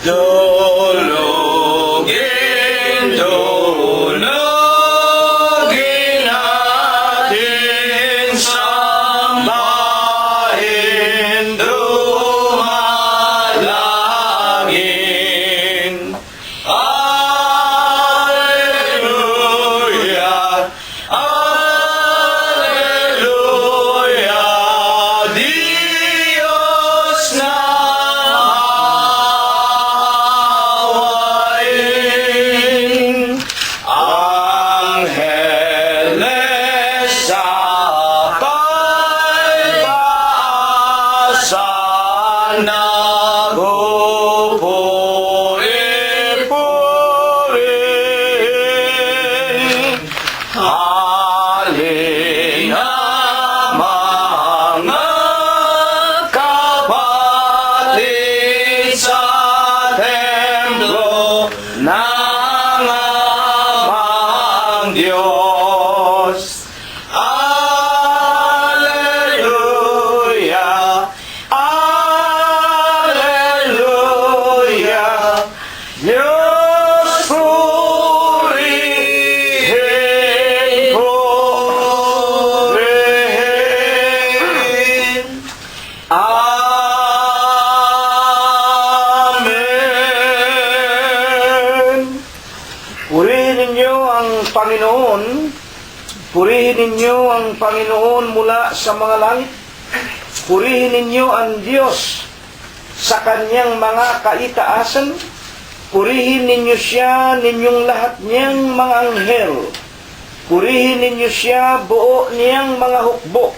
Dulugin, dulugin natin, sambahin, dumalangin. Alleluia, Alleluia, Diyos na awayin. Angeles sa pagpaasan, nagpupuri-puri. Halina mga kapatid sa templo ng amang Diyos. Alleluia, Alleluia, Diyos purihin, purihin. Amen. Purihin ninyo ang Panginoon. Purihin ninyo ang Panginoon mula sa mga langit. Purihin ninyo ang Diyos sa kanyang mga kaitaasan. Purihin ninyo siya, ninyong lahat niyang mga anghel. Purihin ninyo siya, buo niyang mga hukbo,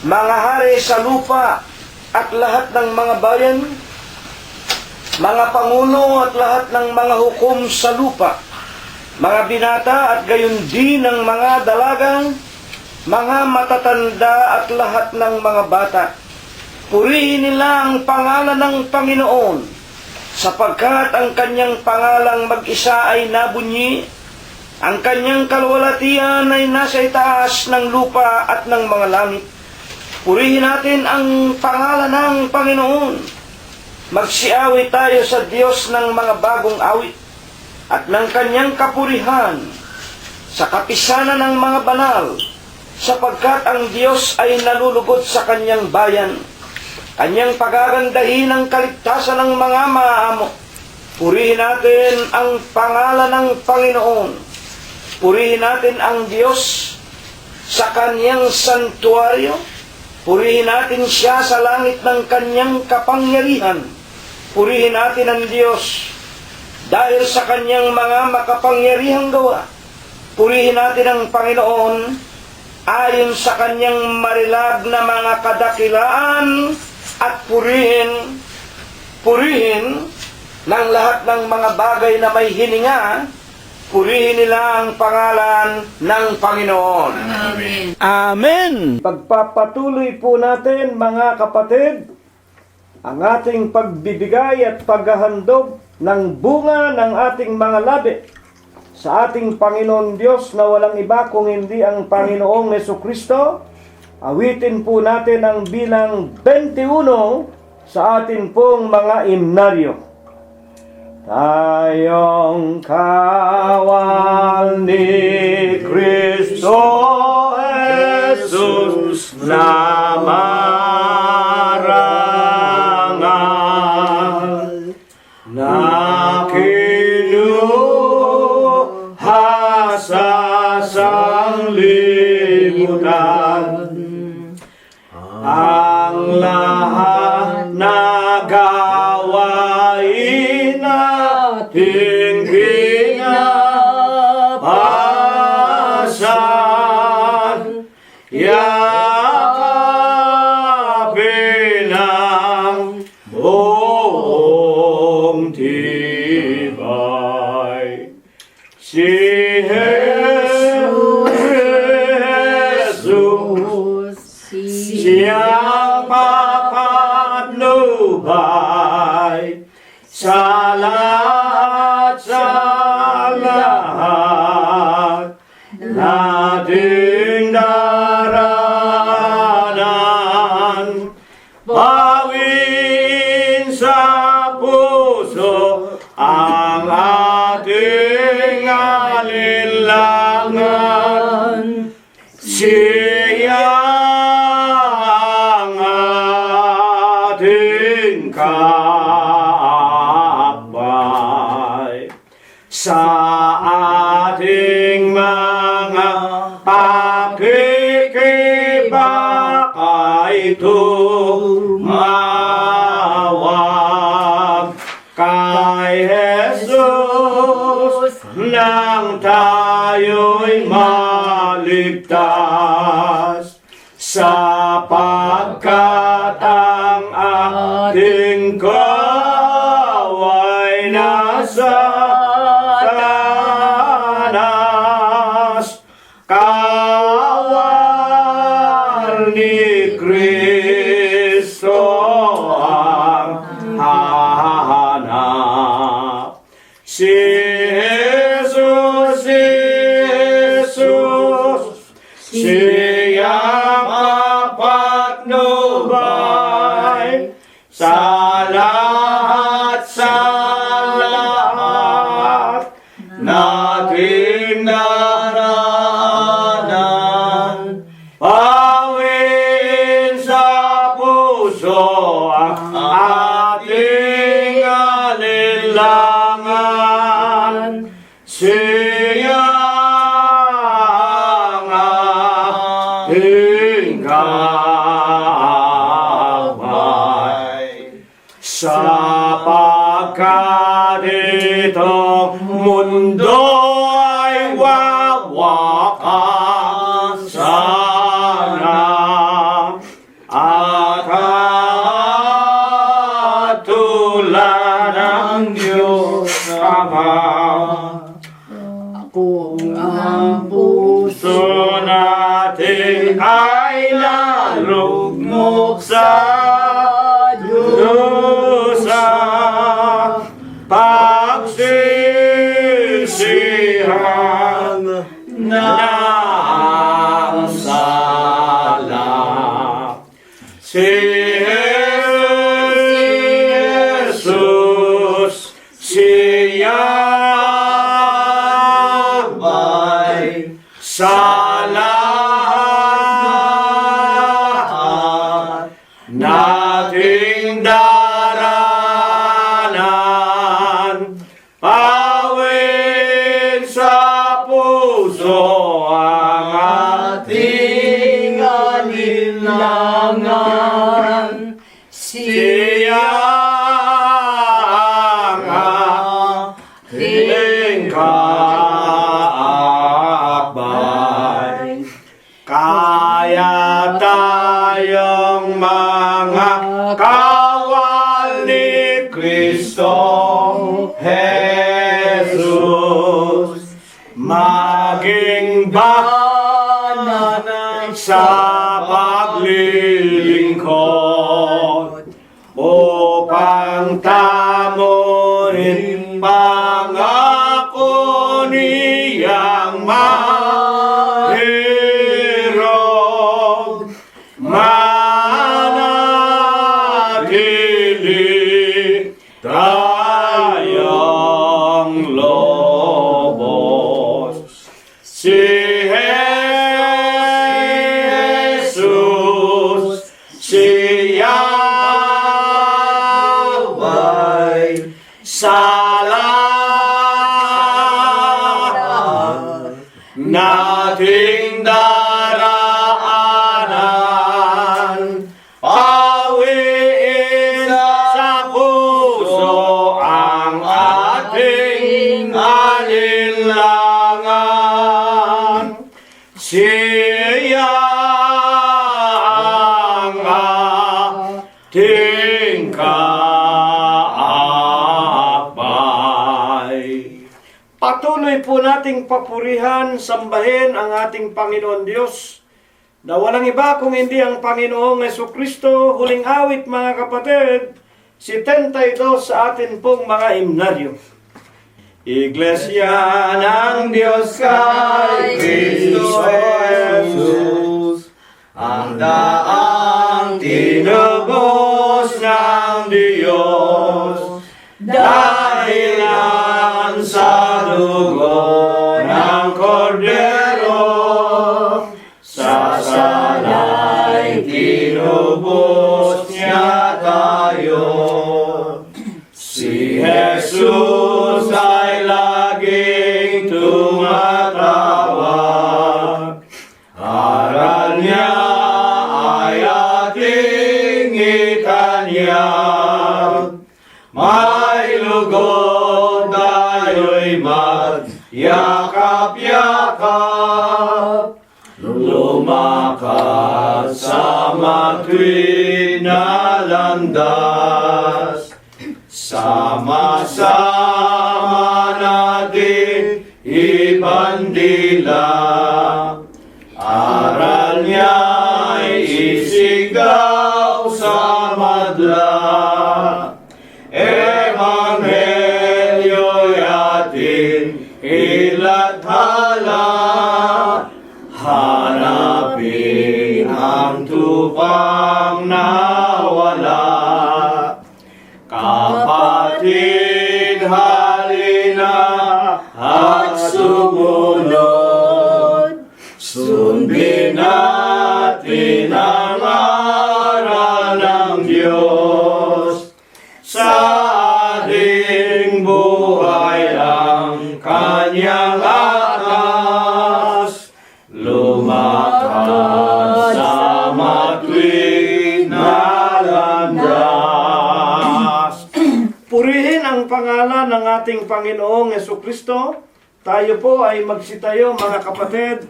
mga hari sa lupa at lahat ng mga bayan, mga pangulo at lahat ng mga hukom sa lupa, mga binata at gayon din ng mga dalagang, mga matatanda at lahat ng mga bata. Purihin nila ang pangalan ng Panginoon, sapagkat ang kanyang pangalang mag-isa ay nabunyi, ang kanyang kalwalatian ay nasa itaas ng lupa at ng mga langit. Purihin natin ang pangalan ng Panginoon. Magsiawit tayo sa Diyos ng mga bagong awit at ng kanyang kapurihan sa kapisanan ng mga banal, sapagkat ang Diyos ay nalulugod sa kanyang bayan. Kanyang pagagandahin ang kaligtasan ng mga maamo. Purihin natin ang pangalan ng Panginoon. Purihin natin ang Diyos sa kanyang santuaryo. Purihin natin siya sa langit ng kanyang kapangyarihan. Purihin natin ang Diyos dahil sa kanyang mga makapangyarihang gawa. Purihin natin ang Panginoon ayon sa kanyang marilag na mga kadakilaan, at purihin ng lahat ng mga bagay na may hininga. Purihin nila ang pangalan ng Panginoon. Amen. Amen. Pagpapatuloy po natin, mga kapatid, ang ating pagbibigay at paghahandog ng bunga ng ating mga labi sa ating Panginoon Diyos na walang iba kung hindi ang Panginoong Jesucristo. Awitin po natin ang bilang 21 sa atin pong mga himnaryo. Tayong kawal ni Kristo Jesus na marangal, na kinuha sa sanglibutan, ang lahat na gawain nating pinapasan, yakapin ang buong tibay. Si Jesus, siyang papatnubay sa lahat nating daranan, bawin sa puso puso ang ating alinlangan. Siya ang ating kaakbay sa ating mga pakikibakay tumawag kay Jesus nang tayo'y maligtas, sapagkat ang ating kaway nasa tanas, kawal ni Kristo ang hahanap. Si Jesus, siyang mapatnubay sa lahat nating naraanan. Pawin sa puso ang ating alinlangan. Siya ang ating kaakbay, sapagkat itong mundo ay wawakan na, at katulad ng Diyos Ama. Kung ang puso natin ay nalugmok sa dusa, pagsisihan na ang sala. Si Jesus, siya sa lahat nating daranan. Pawin sa puso ang ating alinlangan. Siya ang ating kaakbay. Kaya tayong mga kawal ni Kristo Jesus, maging banal sa paglilingkod, upang tamuin pangako niyang mahirap, manatili tayong lobos. Si Jesus, siya ay sa lahat nating daraanan. Pawiin sa puso ang ating alinlangan. Siya ang ating kaakbay. Patuloy po nating papurihan, sambahin ang ating Panginoon Diyos, na walang iba kung hindi ang Panginoong Jesucristo. Huling awit, mga kapatid, 72 sa atin pong mga himnaryo. Iglesia ng Diyos kay Kristo Jesus, ang daang tinubos ng Diyos, dahilan sa dugo ng kordero, sa sala'y tinubos niya tayo. Si Jesus ay laging tumatawag, aral niya ay ating itanyag. May lugod tayo'y magyakap-yakap, lumakad sa matuwid na landas. Sama-sama natin ibandila, aral niya'y isigaw sa madla. Ebanghelyo'y ating ilathala, hanapin ang tupang nawala. Kapatid, halina at sumunod, sundin natin ang aral ng Diyos. Sa ating buhay ang kanyang atas, lumakad sa matuwid na landas. Purihin ang pangalan ng ating Panginoong Jesucristo. Tayo po ay magsitayo, mga kapatid.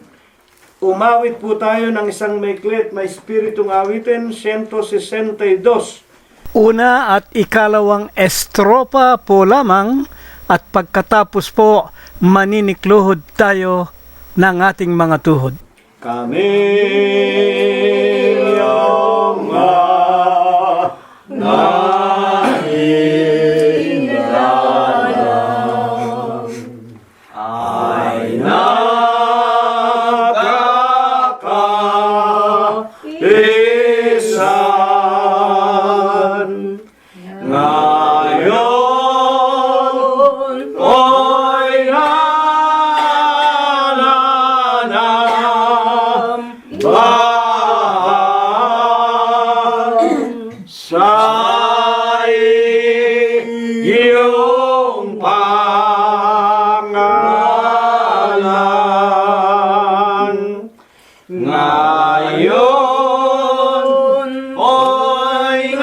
Umawit po tayo ng isang maikli at may espiritong awitin, 162. Una at ikalawang estropa po lamang at pagkatapos po maninikluhod tayo ng ating mga tuhod. Kami iyong nahihilalang ay nagkakapisan. Ngayon, oy nananambahan sa iyong pangalan. Ngayon, oy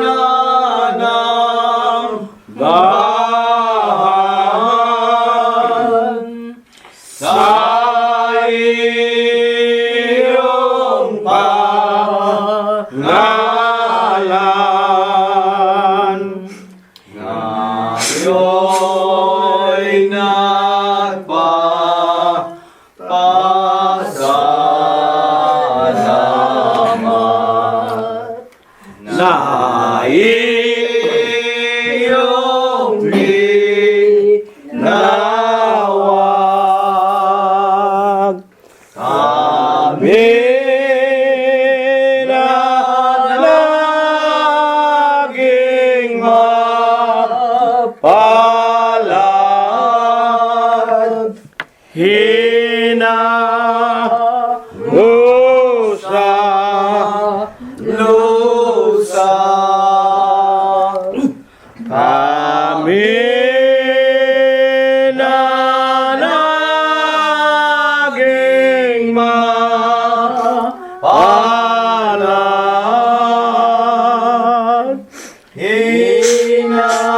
nananambahan sa iyong pangalan. Ngayon nagpapasalamat na iyong tinawag. Kami na laging mapalad, hinalusa, kami na laging mapalad, hinangusa,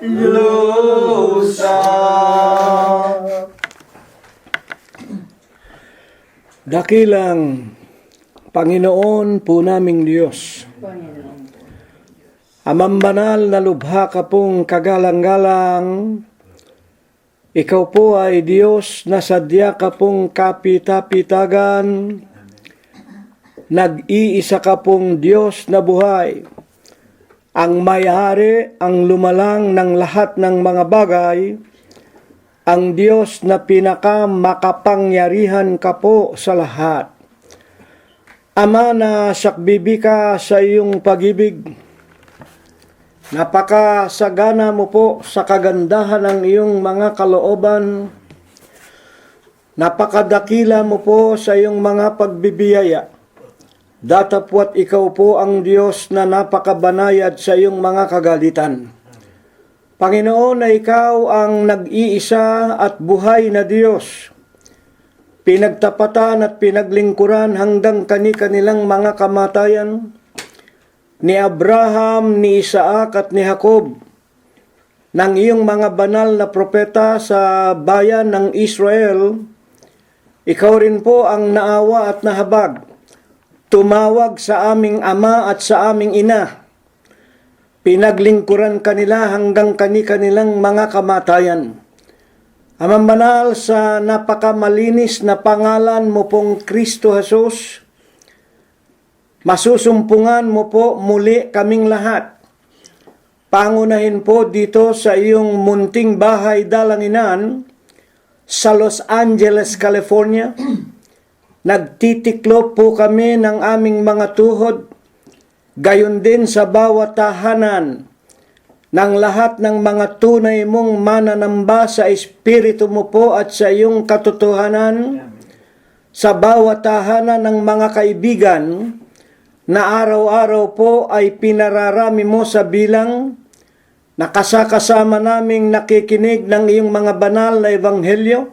lusa. Dakilang Panginoon po naming Diyos, Amang banal na lubha ka pong kagalang-galang, ikaw po ay Diyos na sadya ka pong kapitapitagan, nag-iisa ka pong Diyos na buhay, ang may-ari, ang lumalang ng lahat ng mga bagay, ang Diyos na pinakamakapangyarihan ka po sa lahat. Ama, na sakbibi ka sa iyong pag-ibig. Napakasagana mo po sa kagandahan ng iyong mga kalooban. Napakadakila mo po sa iyong mga pagbibiyaya. Datapwat ikaw po ang Diyos na napakabanayad sa iyong mga kagalitan. Panginoon, na ikaw ang nag-iisa at buhay na Diyos. Pinagtapatan at pinaglingkuran hanggang kani-kanilang mga kamatayan ni Abraham, ni Isaac at ni Jacob, ng iyong mga banal na propeta sa bayan ng Israel. Ikaw rin po ang naawa at nahabag, tumawag sa aming ama at sa aming ina. Pinaglingkuran kanila hanggang kani-kanilang mga kamatayan. Amang banal, sa napakamalinis na pangalan mo pong Kristo Jesus, masusumpungan mo po muli kaming lahat. Pangunahin po dito sa iyong munting bahay dalanginan sa Los Angeles, California. Nagtitiklop po kami ng aming mga tuhod, gayon din sa bawat tahanan ng lahat ng mga tunay mong mananamba sa Espiritu mo po at sa iyong katotohanan, sa bawat tahanan ng mga kaibigan na araw-araw po ay pinararami mo sa bilang, nakasakasama naming nakikinig ng iyong mga banal na ebanghelyo,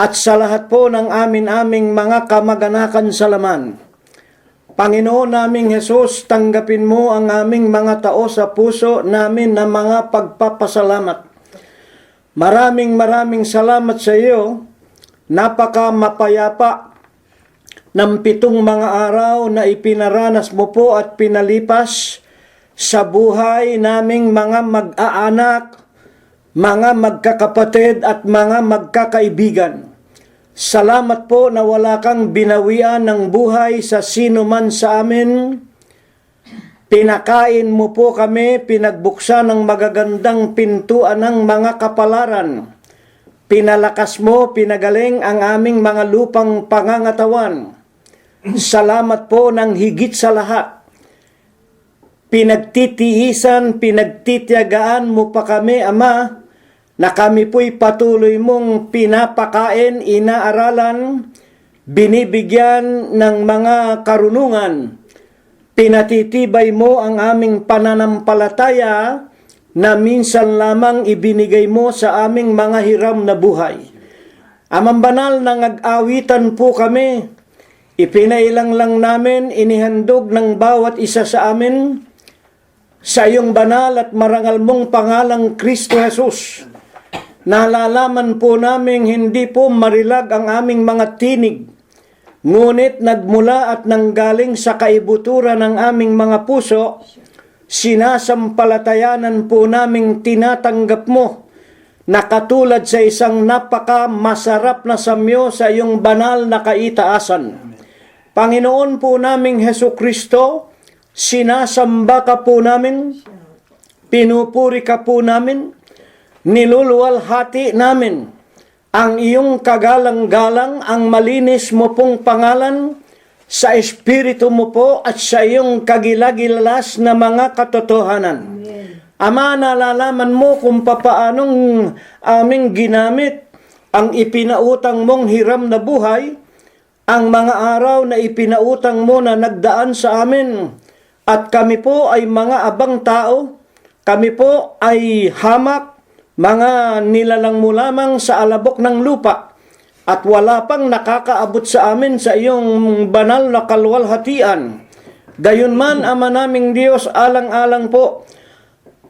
at sa lahat po ng aming mga kamag-anakan sa laman. Panginoon naming Jesus, tanggapin mo ang aming mga tao sa puso namin na mga pagpapasalamat. Maraming salamat sa iyo. Napaka mapayapa ng 7 mga araw na ipinaranas mo po at pinalipas sa buhay naming mga mag-aanak, mga magkakapatid at mga magkakaibigan. Salamat po na wala kang binawian ng buhay sa sino man sa amin. Pinakain mo po kami, pinagbuksan ng magagandang pintuan ng mga kapalaran. Pinalakas mo, pinagaling ang aming mga lupang pangangatawan. Salamat po ng higit sa lahat. Pinagtitiisan, pinagtitiyagaan mo pa kami, Ama, na kami po'y patuloy mong pinapakain, inaaralan, binibigyan ng mga karunungan. Pinatitibay mo ang aming pananampalataya na minsan lamang ibinigay mo sa aming mga hiram na buhay. Amang banal, na nag-awitan po kami, ipinailang lang namin, inihandog ng bawat isa sa amin sa iyong banal at marangal mong pangalang Kristo Jesus. Nalalaman po namin hindi po marilag ang aming mga tinig, ngunit nagmula at nanggaling sa kaibuturan ng aming mga puso, sinasampalatayanan po naming tinatanggap mo na katulad sa isang napaka masarap na samyo sa iyong banal na kaitaasan. Panginoon po naming Hesu Kristo, sinasamba ka po namin, pinupuri ka po namin, niluluwalhati namin ang iyong kagalang-galang, ang malinis mo pong pangalan, sa Espiritu mo po at sa iyong kagilagilas na mga katotohanan. Ama, nalalaman mo kung papaanong aming ginamit ang ipinautang mong hiram na buhay, ang mga araw na ipinautang mo na nagdaan sa amin, at kami po ay mga abang tao, kami po ay hamak, mga nilalang mo lamang sa alabok ng lupa, at wala pang nakakaabot sa amin sa iyong banal na kalwalhatian. Gayunman, Ama naming Diyos, alang-alang po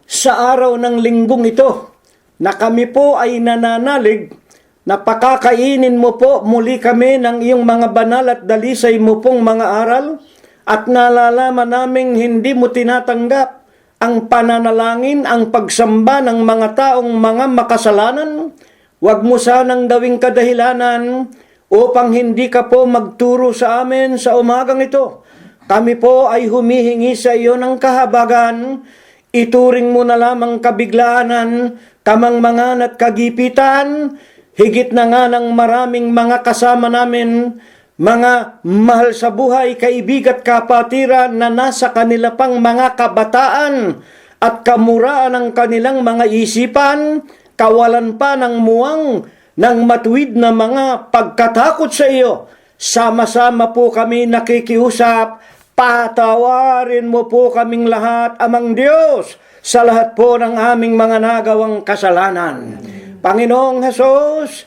sa araw ng linggong ito, na kami po ay nananalig, na pakakainin mo po muli kami ng iyong mga banal at dalisay mo pong mga aral, at nalalaman naming hindi mo tinatanggap ang pananalangin, ang pagsamba ng mga taong mga makasalanan. Huwag mo sanang gawing kadahilanan upang hindi ka po magturo sa amin sa umagang ito. Kami po ay humihingi sa iyo ng kahabagan. Ituring mo na lamang kabiglaanan, kamangmangan at kagipitan, higit na nga ng maraming mga kasama namin, mga mahal sa buhay, kaibigan at kapatiran na nasa kanila pang mga kabataan at kamuraan ng kanilang mga isipan, kawalan pa ng muwang ng matuwid na mga pagkatakot sa iyo. Sama-sama po kami nakikiusap, patawarin mo po kaming lahat, Amang Diyos, sa lahat po ng aming mga nagawang kasalanan. Panginoong Hesus,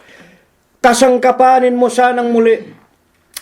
kasangkapanin mo sanang muli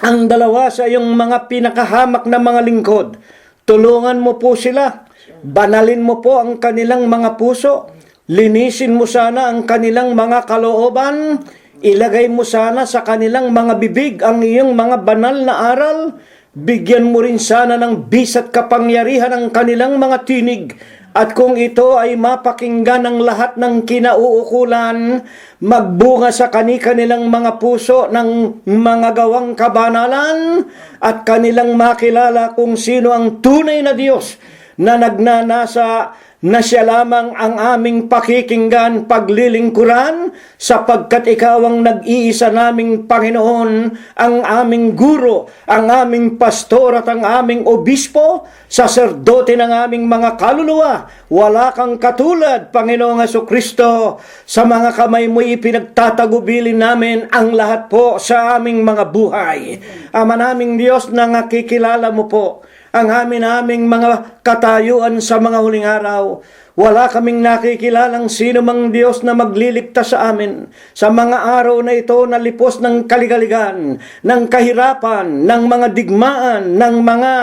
ang dalawa sa iyong mga pinakahamak na mga lingkod. Tulungan mo po sila. Banalin mo po ang kanilang mga puso. Linisin mo sana ang kanilang mga kalooban. Ilagay mo sana sa kanilang mga bibig ang iyong mga banal na aral. Bigyan mo rin sana ng bisat kapangyarihan ang kanilang mga tinig. At kung ito ay mapakinggan ng lahat ng kinauukulan, magbunga sa kanilang mga puso ng mga gawang kabanalan at kanilang makilala kung sino ang tunay na Diyos na nagnanasa na siya lamang ang aming pakikinggan, paglilingkuran, sapagkat ikaw ang nag-iisa naming Panginoon, ang aming guro, ang aming pastor at ang aming obispo, saserdote ng aming mga kaluluwa. Wala kang katulad, Panginoong Jesucristo. Sa mga kamay mo ipinagtatagubilin namin ang lahat po sa aming mga buhay. Ama naming Diyos na nakikilala mo po ang aming mga katayuan sa mga huling araw. Wala kaming nakikilalang sino mang Diyos na magliligtas sa amin sa mga araw na ito na lipos ng kaligaligan, ng kahirapan, ng mga digmaan, ng mga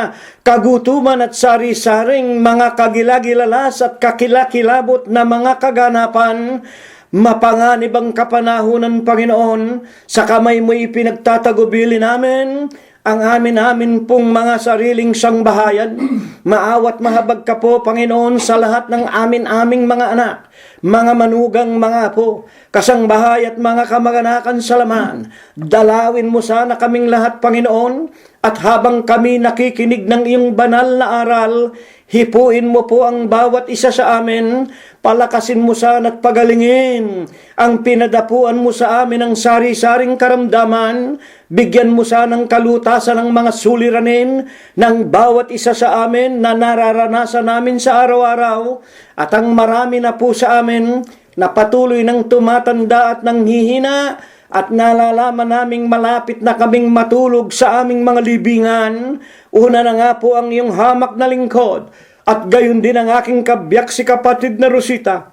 kagutuman at sari-saring mga kagilagilalas at kakilakilabot na mga kaganapan. Mapanganib ang kapanahunan, Panginoon, sa kamay mo ipinagtatagubili namin ang amin pong mga sariling sangbahayan. Maawat mahabag ka po, Panginoon, sa lahat ng aming mga anak, mga manugang mga apo, kasangbahay at mga kamag-anakan sa laman. Dalawin mo sana kaming lahat, Panginoon, at habang kami nakikinig ng iyong banal na aral, hipuin mo po ang bawat isa sa amin, palakasin mo sana at pagalingin ang pinadapuan mo sa amin ng sari-saring karamdaman, bigyan mo sana ng kalutasan ng mga suliranin ng bawat isa sa amin na nararanasan namin sa araw-araw, at ang marami na po sa amin na patuloy ng tumatanda at nanghihina, at nalalaman naming malapit na kaming matulog sa aming mga libingan. Una na nga po ang iyong hamak na lingkod, at gayon din ang aking kabiyak, si kapatid na Rosita,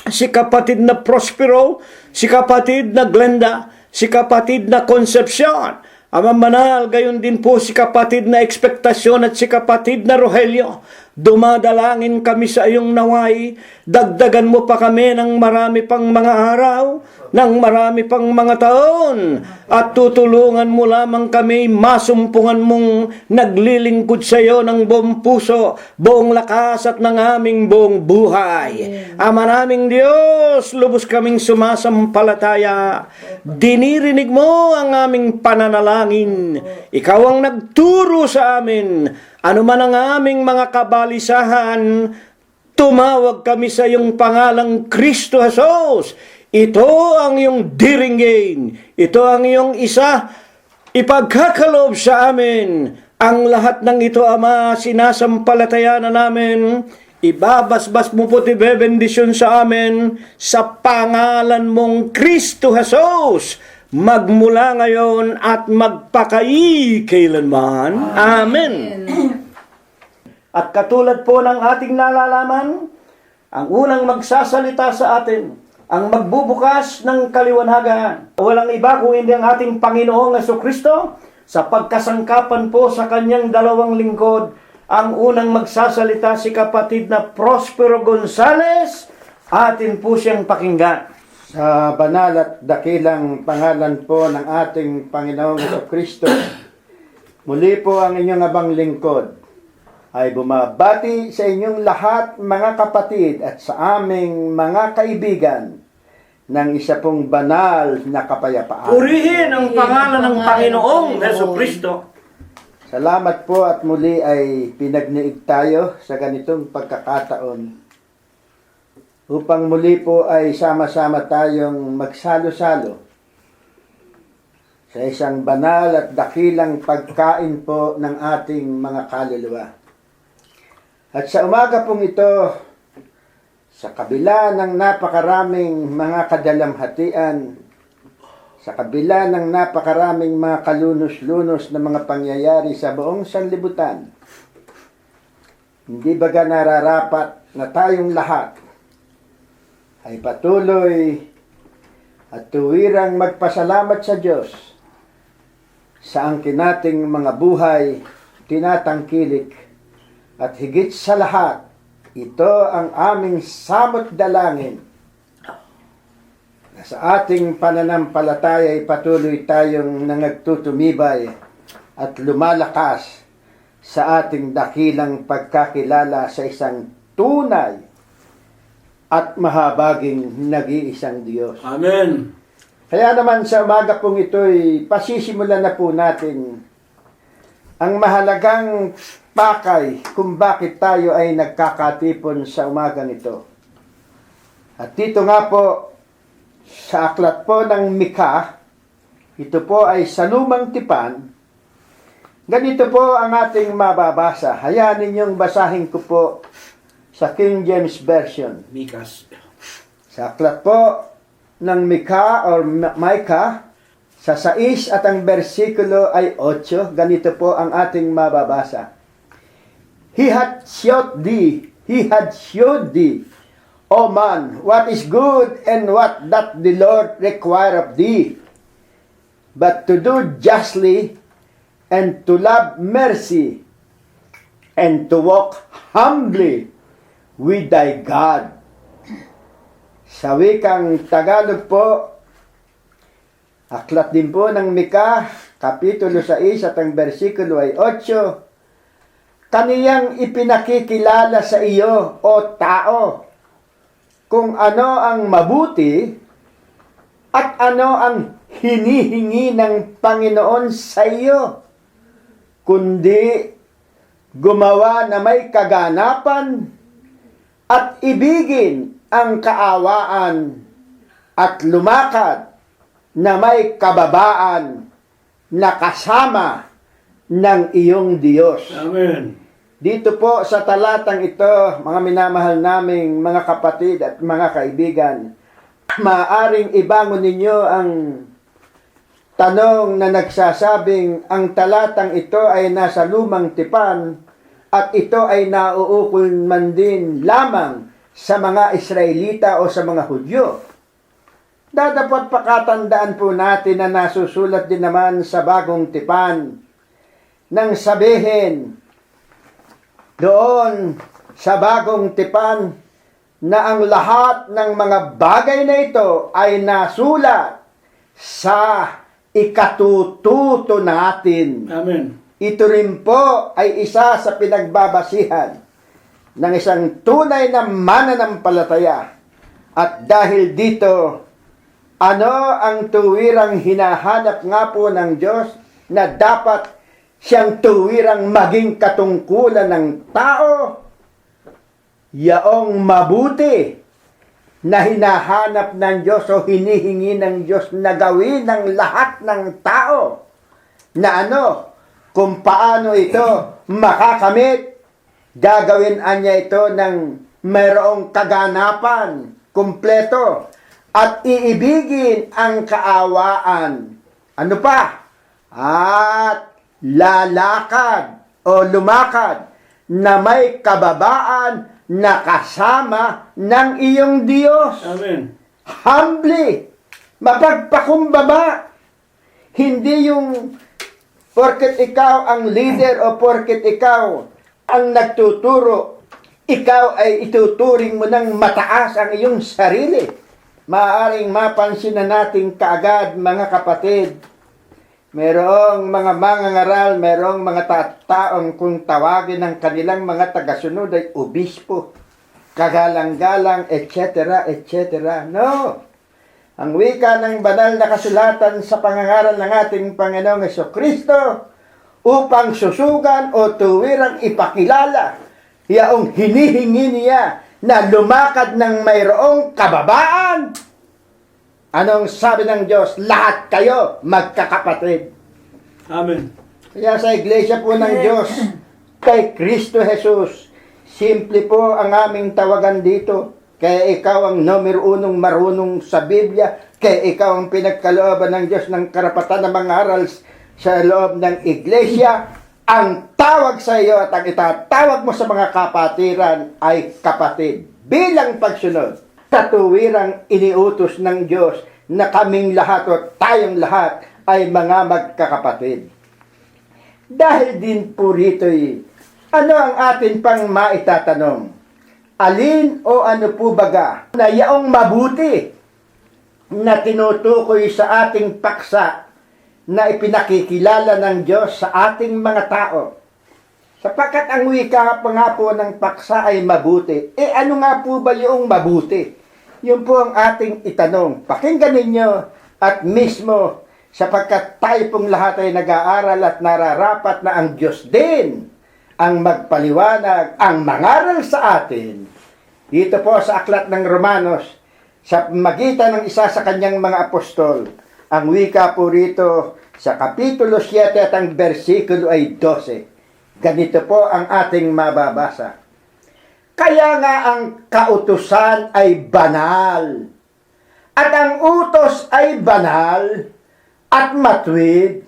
si kapatid na Prospero, si kapatid na Glenda, si kapatid na Concepcion, Ama Manal, gayon din po si kapatid na Ekspektasyon at si kapatid na Rogelio. Dumadalangin kami sa iyong naway, dagdagan mo pa kami ng marami pang mga araw, ng marami pang mga taon, at tutulungan mo lamang kami masumpungan mong naglilingkod sa iyo ng buong puso, buong lakas at ng aming buong buhay. Ama naming Diyos, lubos kaming sumasampalataya, dinirinig mo ang aming pananalangin. Ikaw ang nagturo sa amin. Ano man ang aming mga kabalisahan, tumawag kami sa iyong pangalang Kristo Jesus. Ito ang iyong diringgin. Ito ang iyong ipagkakaloob sa amin. Ang lahat ng ito, Ama, sinasampalataya na namin. Ibabasbas mo po ti bebendisyon sa amin sa pangalan mong Kristo Jesus, magmula ngayon at magpakailanman. Amen. At katulad po ng ating nalalaman, ang unang magsasalita sa atin, ang magbubukas ng kaliwanagan, walang iba kung hindi ang ating Panginoong Jesucristo, sa pagkasangkapan po sa kanyang dalawang lingkod. Ang unang magsasalita si kapatid na Prospero Gonzales, atin po siyang pakinggan. Sa banal at dakilang pangalan po ng ating Panginoong Jesucristo, muli po ang inyong abang lingkod ay bumabati sa inyong lahat, mga kapatid, at sa aming mga kaibigan ng isa pong banal na kapayapaan. Purihin ang pangalan ng Panginoong Jesucristo. Salamat po at muli ay pinagniig tayo sa ganitong pagkakataon upang muli po ay sama-sama tayong magsalo-salo sa isang banal at dakilang pagkain po ng ating mga kaluluwa. At sa umaga pong ito, sa kabila ng napakaraming mga kadalamhatian, sa kabila ng napakaraming mga kalunos-lunos na mga pangyayari sa buong sanlibutan, hindi baga nararapat na tayong lahat ay patuloy at tuwirang magpasalamat sa Diyos sa angkin nating mga buhay, tinatangkilik, at higit sa lahat, ito ang aming samot dalangin na sa ating pananampalataya ay patuloy tayong nangagtutumibay at lumalakas sa ating dakilang pagkakilala sa isang tunay at mahabaging nag-iisang Diyos. Amen. Kaya naman sa umaga pong ito'y pasisimulan na po natin ang mahalagang pakay kung bakit tayo ay nagkakatipon sa umagang ito. At dito nga po, sa aklat po ng Mika, ito po ay sa Lumang Tipan. Ganito po ang ating mababasa. Hayaan ninyong basahin ko po sa King James Version. Mikas. Sa aklat po ng Mika or Micah, sa 6 at ang bersikulo ay 8, ganito po ang ating mababasa. He had showed thee, O man, what is good and what doth the Lord require of thee, but to do justly, and to love mercy, and to walk humbly with thy God. Sa wikang Tagalog po, aklat din po ng Mika, kapitulo 6 at ang bersikulo ay 8, kaniyang ipinakikilala sa iyo, o tao, kung ano ang mabuti at ano ang hinihingi ng Panginoon sa iyo, kundi gumawa na may kaganapan at ibigin ang kaawaan at lumakad na may kababaan na kasama ng iyong Diyos. Amen. Dito po sa talatang ito, mga minamahal naming mga kapatid at mga kaibigan, maaaring ibangon ninyo ang tanong na nagsasabing ang talatang ito ay nasa Lumang Tipan at ito ay nauukol man din lamang sa mga Israelita o sa mga Hudyo. Dapat pakatandaan po natin na nasusulat din naman sa Bagong Tipan nang sabihin doon sa Bagong Tipan na ang lahat ng mga bagay na ito ay nasulat sa ikatututo natin. Amen. Ito rin po ay isa sa pinagbabasihan ng isang tunay na mananampalataya. At dahil dito, ano ang tuwirang hinahanap nga po ng Diyos na dapat siyang tuwirang maging katungkulan ng tao? Yaong mabuti na hinahanap ng Diyos o hinihingi ng Diyos na gawin ng lahat ng tao. Na ano? Kung paano ito makakamit, gagawin niya ito ng mayroong kaganapan, kumpleto, at iibigin ang kaawaan. Ano pa? At lalakad o lumakad na may kababaan na kasama ng iyong Diyos. Amen. Humbly, mapagpakumbaba. Hindi yung porket ikaw ang leader o porket ikaw ang nagtuturo, ikaw ay ituturing mo ng mataas ang iyong sarili. Maaaring mapansin na natin kaagad, mga kapatid, merong mga mangangaral, merong mga taong kung tawagin ng kanilang mga tagasunod ay obispo, kagalang-galang, etc., etc. No! Ang wika ng banal na kasulatan sa pangangaral ng ating Panginoong Jesucristo upang susugan o tuwirang ipakilala yaong hinihingi niya na lumakad ng mayroong kababaan Anong sabi ng Diyos? Lahat kayo magkakapatid. Amen. Kaya sa iglesia po ng Diyos, kay Kristo Jesus, simple po ang aming tawagan dito. Kaya ikaw ang numero unong marunong sa Biblia, kaya ikaw ang pinagkalooban ng Diyos ng karapatan na mangaral sa loob ng iglesia. Ang tawag sa iyo at ang itatawag mo sa mga kapatiran ay kapatid. Bilang pagsunod, katuwirang iniutos ng Diyos na kaming lahat o tayong lahat ay mga magkakapatid. Dahil din po rito'y, ano ang atin pang maitatanong? Alin o ano po baga na yaong mabuti na tinutukoy sa ating paksa na ipinakikilala ng Diyos sa ating mga tao? Sapagkat ang wika nga po ng paksa ay mabuti. Ano nga po ba yung mabuti? Yun po ang ating itanong. Pakinggan ninyo at mismo sapagkat tayo pong lahat ay nag-aaral at nararapat na ang Diyos din ang magpaliwanag, ang mangaral sa atin. Dito po sa aklat ng Romanos, sa magitan ng isa sa kanyang mga apostol, ang wika po rito sa kapitulo 7 at ang bersikulo ay 12. Ganito po ang ating mababasa. Kaya nga ang kautusan ay banal, at ang utos ay banal, at matuwid,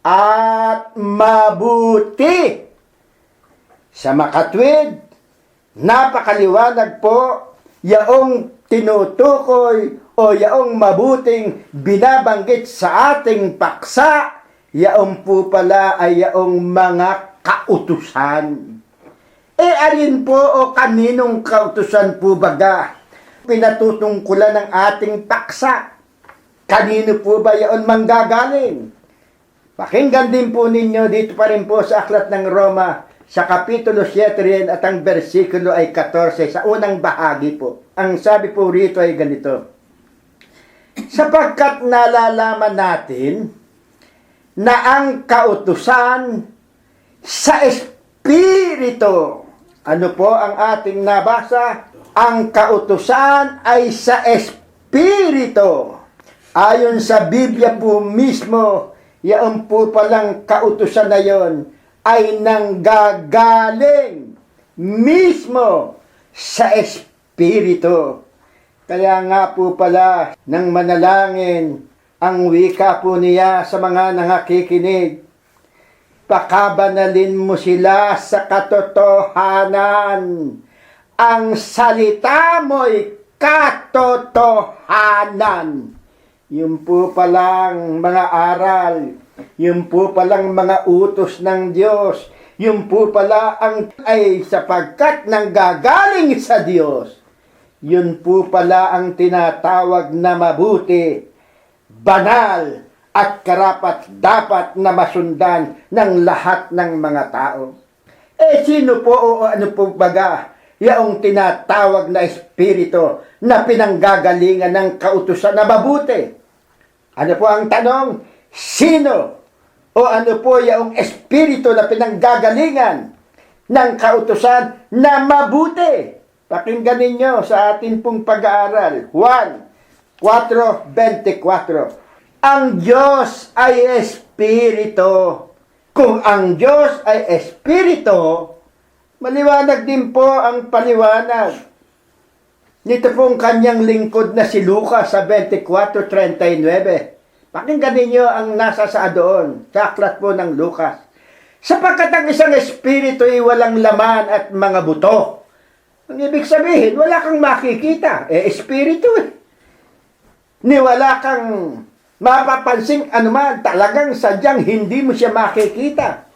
at mabuti. Sa makatwid, napakaliwanag po, yaong tinutukoy o yaong mabuting binabanggit sa ating paksa, yaong po pala ay yaong mga kautusan. Alin po o kaninong kautusan po baga pinatutungkulan ng ating paksa? Kanino po ba yaon manggagaling? Pakinggan din po ninyo dito pa rin po sa aklat ng Roma sa kapitulo 7 rin at ang bersikulo ay 14 sa unang bahagi po. Ang sabi po rito ay ganito. Sapagkat nalalaman natin na ang kautusan sa Espiritu. Ano po ang ating nabasa? Ang kautusan ay sa Espiritu. Ayon sa Biblia po mismo, yaon po palang kautusan na yon ay nanggagaling mismo sa Espiritu. Kaya nga po pala, nang manalangin, ang wika po niya sa mga nangakikinig, pakabanalin mo sila sa katotohanan. Ang salita mo'y katotohanan. Yung po palang mga aral, yung po palang mga utos ng Diyos, yung po pala ang ay sapagkat nanggagaling sa Diyos. Yun po pala ang tinatawag na mabuti, banal, at karapat dapat na masundan ng lahat ng mga tao. Sino po o ano po baga yaong tinatawag na espiritu na pinanggagalingan ng kautusan na mabuti? Ano po ang tanong? Sino o ano po yaong espiritu na pinanggagalingan ng kautusan na mabuti? Pakinggan ninyo sa atin pong pag-aaral. 1:4-24. Ang Diyos ay Espiritu. Kung ang Diyos ay Espiritu, maliwanag din po ang paliwanag. Nito pong kanyang lingkod na si Lucas sa 24:39. Pakinggan ninyo ang nasa sa doon, sa aklat po ng Lucas. Sapagkat ang isang Espiritu ay walang laman at mga buto. Ang ibig sabihin, wala kang makikita. Espiritu eh. Ni wala kang mapapansing anuman, talagang sadyang hindi mo siya makikita.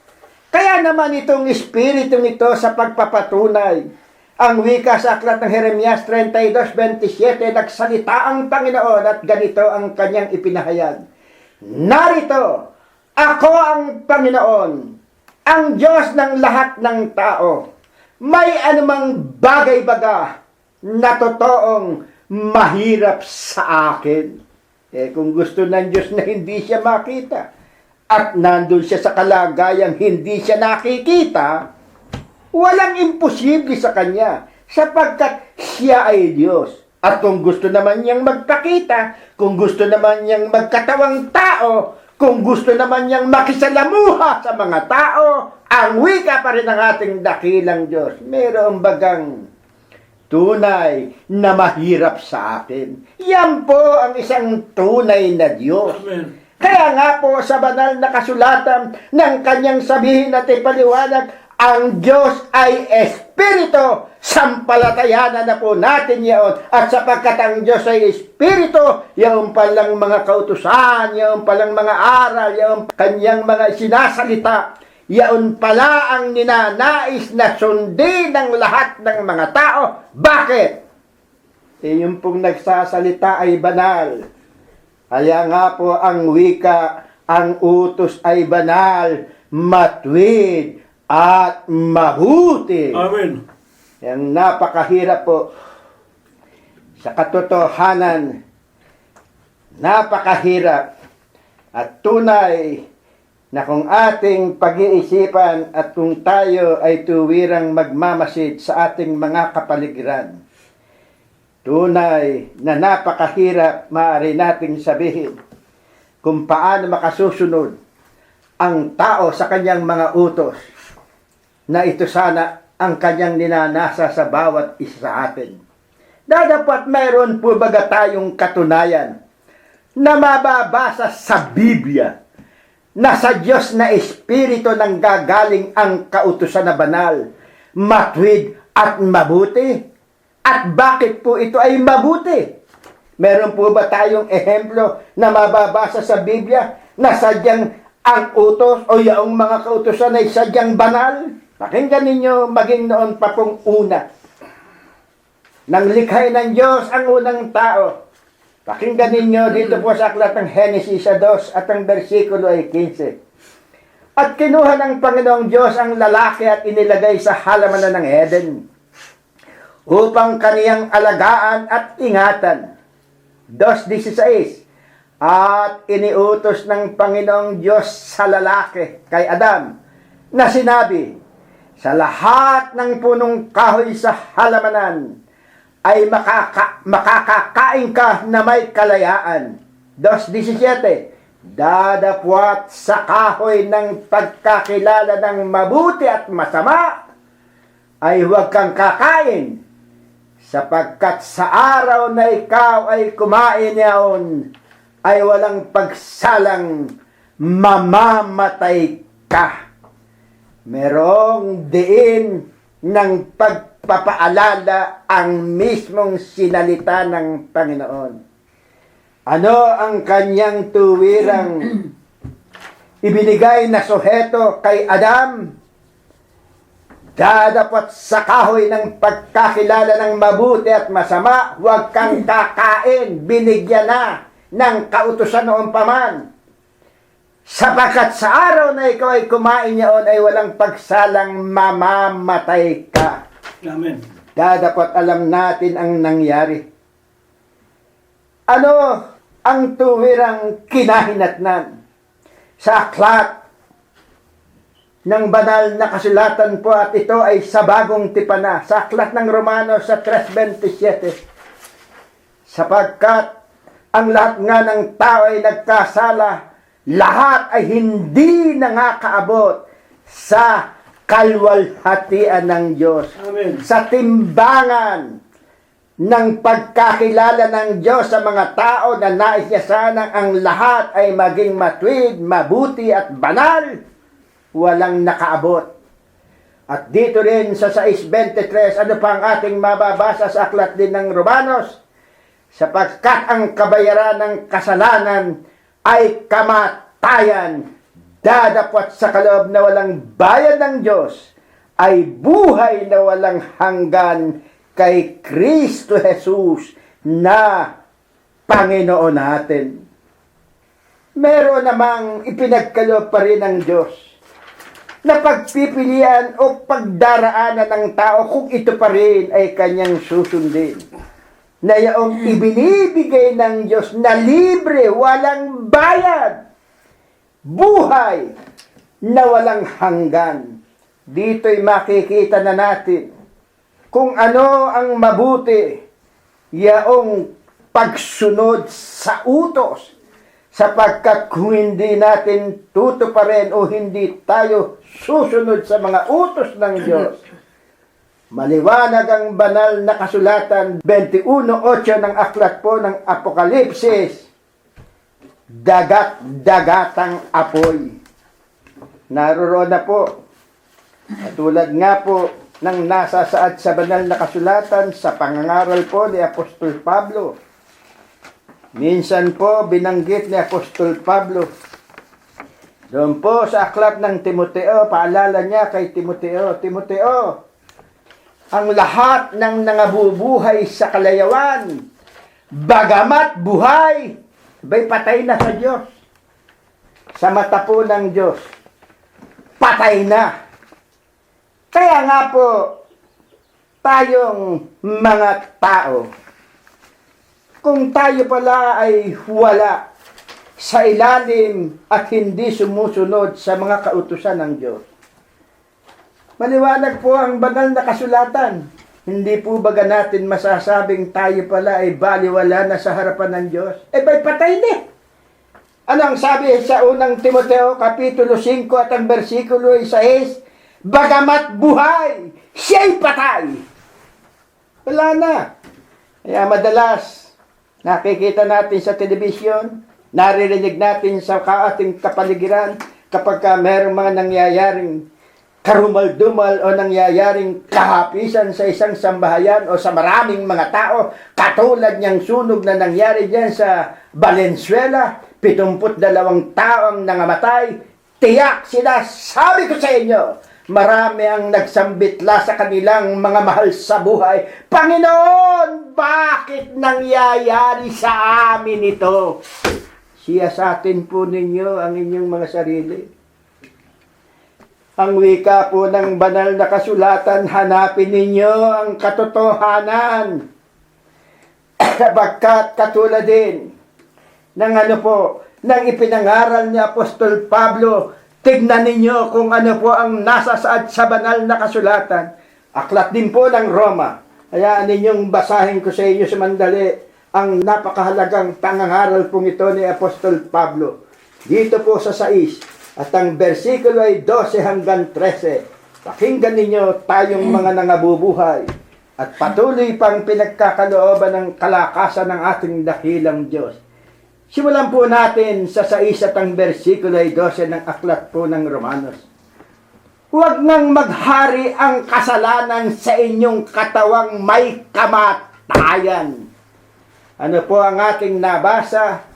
Kaya naman itong espiritu nito sa pagpapatunay. Ang wika sa aklat ng Jeremias 32:27, nagsalita ang Panginoon at ganito ang kanyang ipinahayag. Narito, ako ang Panginoon, ang Diyos ng lahat ng tao. May anumang bagay-baga na totoong mahirap sa akin. Kung gusto ng Diyos na hindi siya makita at nandun siya sa kalagayang hindi siya nakikita, walang imposible sa Kanya sapagkat siya ay Diyos. At kung gusto naman niyang magpakita, kung gusto naman niyang magkatawang tao, kung gusto naman niyang makisalamuha sa mga tao, ang wika pa rin ng ating dakilang Diyos. Mayroong bagang tunay na mahirap sa akin. Yan po ang isang tunay na Diyos. Amen. Kaya nga po sa banal na kasulatan ng kanyang sabihin at ipaliwanag, ang Diyos ay Espiritu. Sampalatayanan na po natin yaon. At sapagkat ang Diyos ay Espiritu, yaon palang mga kautusan, yaon palang mga aral, yaon kanyang mga sinasalita, yaon pala ang ninanais na sundin ng lahat ng mga tao. Bakit? Yung pong nagsasalita ay banal. Kaya nga po ang wika, ang utos ay banal, matuwid, at mabuti. Amen. Yang napakahirap po sa katotohanan, napakahirap at tunay na kung ating pag-iisipan at kung tayo ay tuwirang magmamasid sa ating mga kapaligiran, tunay na napakahirap maaari nating sabihin kung paano makasusunod ang tao sa kanyang mga utos, na ito sana ang kanyang ninanasa sa bawat isa sa atin. Dapat mayroon po baga tayong katunayan na mababasa sa Biblia na sa Diyos na Espiritu nang gagaling ang kautusan na banal, matuwid at mabuti. At bakit po ito ay mabuti? Meron po ba tayong ehemplo na mababasa sa Biblia na sadyang ang utos o yung mga kautusan ay sadyang banal? Pakinggan ninyo maging noon pa pong una. Nang likhay ng Diyos ang unang tao. Pakinggan ninyo dito po sa aklat ng Henesis 2 at ang versikulo ay 15. At kinuha ng Panginoong Diyos ang lalaki at inilagay sa halamanan ng Eden upang kaniyang alagaan at ingatan. 2:16. At iniutos ng Panginoong Diyos sa lalaki kay Adam na sinabi, sa lahat ng punong kahoy sa halamanan ay makakakain ka na may kalayaan. 2:17. Dadapwat sa kahoy ng pagkakilala ng mabuti at masama ay huwag kang kakain, sapagkat sa araw na ikaw ay kumain niyaon ay walang pagsalang mamamatay ka. Merong diin ng pagpapaalala ang mismong sinalita ng Panginoon. Ano ang kanyang tuwirang ibinigay na suheto kay Adam? Dadapat sa kahoy ng pagkakilala ng mabuti at masama, huwag kang kakain, binigyan na ng kautusan noong paman. Sapagkat sa araw na ikaw ay kumain niyaon ay walang pagsalang mamamatay ka. Amen. Dapat alam natin ang nangyari. Ano ang tuwirang kinahinatnan sa aklat ng banal na kasulatan po, at ito ay sa bagong tipana sa aklat ng Romanos sa 3:27. Sapagkat ang lahat nga ng tao ay nagkasala, lahat ay hindi nakakaabot sa kalwalhatian ng Diyos. Amen. Sa timbangan ng pagkakilala ng Diyos sa mga tao na nais niya sanang ang lahat ay maging matuwid, mabuti at banal, walang nakaabot. At dito rin sa 6:23, ano pa ang ating mababasa sa aklat din ng Romanos? Sapagkat ang kabayaran ng kasalanan ay kamatayan, dadapot sa kaloob na walang bayad ng Diyos ay buhay na walang hanggan kay Kristo Jesus na Panginoon natin. Meron namang ipinagkaloob pa rin ng Diyos na pagpipilian o pagdaraanan ng tao kung ito pa rin ay kanyang susundin. Na yaong ibinibigay ng Diyos na libre, walang bayad, buhay na walang hanggan. Dito'y makikita na natin kung ano ang mabuti yaong pagsunod sa utos, sapagkat kung hindi natin tutuparin o hindi tayo susunod sa mga utos ng Diyos, maliwanag ang banal na kasulatan 21:8 ng aklat po ng Apokalipsis, dagat-dagatang apoy. Naroroon na po, katulad nga po ng nasasaad sa banal na kasulatan sa pangangaral po ni Apostol Pablo. Minsan po binanggit ni Apostol Pablo doon po sa aklat ng Timoteo, paalala niya kay Timoteo, Timoteo, ang lahat ng nangabubuhay sa kalayawan, bagamat buhay, ba'y patay na sa Diyos. Sa mata po ng Diyos, patay na. Kaya nga po, tayong mga tao, kung tayo pala ay wala sa ilalim at hindi sumusunod sa mga kautusan ng Diyos, maliwanag po ang banal na kasulatan. Hindi po baga natin masasabing tayo pala ay baliwala na sa harapan ng Diyos? Ba'y patay na. Ano ang sabi sa unang Timoteo, Kapitulo 5 at ang versikulo 6? Bagamat buhay, siya'y patay. Wala na. Kaya madalas, nakikita natin sa telebisyon, naririnig natin sa ating kapaligiran, kapag mayroong mga nangyayaring karumal-dumal o nangyayaring kahapisan sa isang sambahayan o sa maraming mga tao, katulad niyang sunog na nangyari diyan sa Valenzuela, 72 tao ang nangamatay, tiyak sila, sabi ko sa inyo, marami ang nagsambitla sa kanilang mga mahal sa buhay. Panginoon, bakit nangyayari sa amin ito? Siyasatin po ninyo ang inyong mga sarili. Ang wika po ng banal na kasulatan, hanapin ninyo ang katotohanan. Bagkat katulad din ng ng ipinangaral ni Apostol Pablo, tignan ninyo kung ano po ang nasasaad sa banal na kasulatan. Aklat din po ng Roma. Hayaan ninyong basahin ko sa inyo sa mandali ang napakahalagang pangangaral pong ito ni Apostol Pablo. Dito po sa 6 at ang versikulo ay 12 hanggang 13. Pakinggan ninyo tayong mga nangabubuhay at patuloy pang pinagkakalooban ng kalakasan ng ating dakilang Diyos. Simulan po natin sa 6 at ang versikulo ay 12 ng aklat po ng Romanos. Huwag nang maghari ang kasalanan sa inyong katawang may kamatayan. Ano po ang ating nabasa?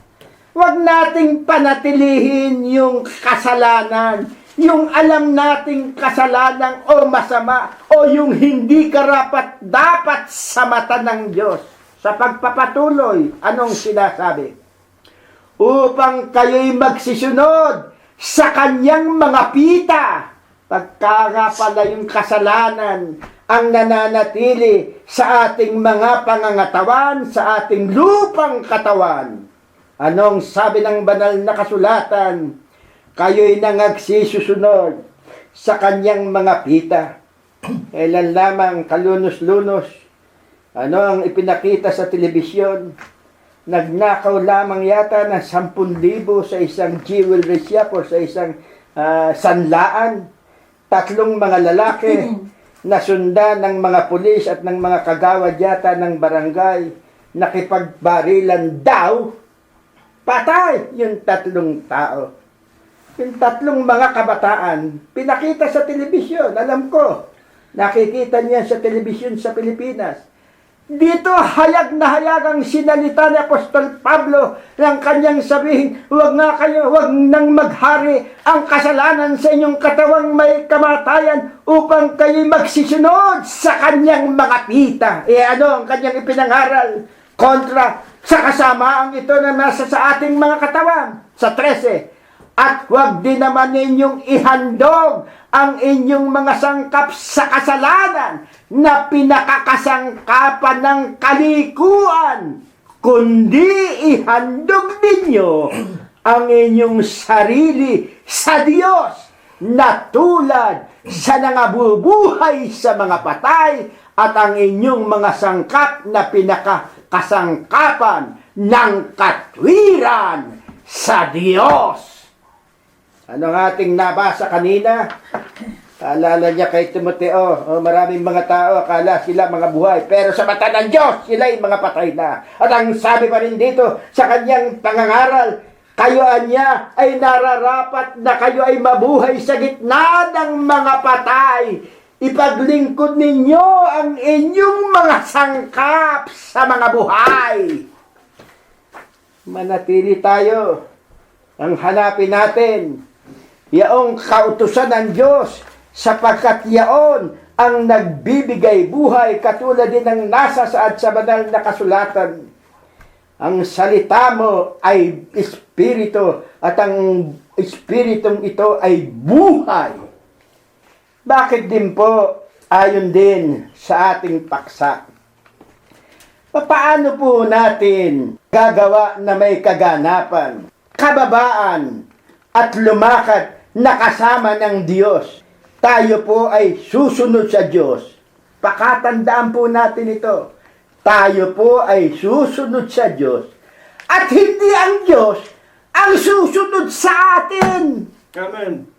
Huwag nating panatilihin yung kasalanan, yung alam nating kasalanan o masama o yung hindi karapat-dapat sa mata ng Diyos. Sa pagpapatuloy, anong sinasabi? Upang kayo'y magsisunod sa kanyang mga pita. Pagka nga pala yung kasalanan ang nananatili sa ating mga pangangatawan, sa ating lupang katawan. Anong sabi ng banal na kasulatan? Kayo'y nangagsisusunod sa kanyang mga pita. Kailan lamang kalunos-lunos, ano ang ipinakita sa telebisyon? Nagnakaw lamang yata ng 10,000 sa isang jewelry shop o sa isang sanlaan. 3 mga lalaki nasundan ng mga pulis at ng mga kagawad yata ng barangay, nakipagbarilan daw, patay yung 3 tao. Yung 3 mga kabataan, pinakita sa telebisyon, alam ko, nakikita niya sa telebisyon sa Pilipinas. Dito hayag na hayag ang sinalita ni Apostol Pablo ng kanyang sabihin, huwag nang maghari ang kasalanan sa inyong katawang may kamatayan upang kayo magsisunod sa kanyang mga pita. Ano ang kanyang ipinangaral? Kontra sa kasamaang ito na nasa sa ating mga katawan. Sa 13, at huwag din naman ninyong ihandog ang inyong mga sangkap sa kasalanan na pinakakasangkapan ng kalikuan, kundi ihandog ninyo ang inyong sarili sa Diyos na tulad sa nangabubuhay sa mga patay at ang inyong mga sangkap na kasangkapan ng katwiran sa Diyos. Ano ang ating nabasa kanina? Kaalala niya kay Timoteo, maraming mga tao, akala sila mga buhay, pero sa mata ng Diyos, sila'y mga patay na. At ang sabi pa rin dito sa kanyang pangangaral, kayo niya ay nararapat na kayo ay mabuhay sa gitna ng mga patay. Ipaglingkod ninyo ang inyong mga sangkap sa mga buhay. Manatili tayo. Ang hanapin natin, yaong kautusan ng Diyos, sapagkat yaon ang nagbibigay buhay, katulad din ng nasa sa banal na kasulatan. Ang salita mo ay espiritu, at ang espiritong ito ay buhay. Bakit din po, ayon din sa ating paksa, paano po natin gagawa na may kaganapan, kababaan, at lumakad na kasama ng Diyos? Tayo po ay susunod sa Diyos. Pakatandaan po natin ito. Tayo po ay susunod sa Diyos. At hindi ang Diyos ang susunod sa atin. Amen.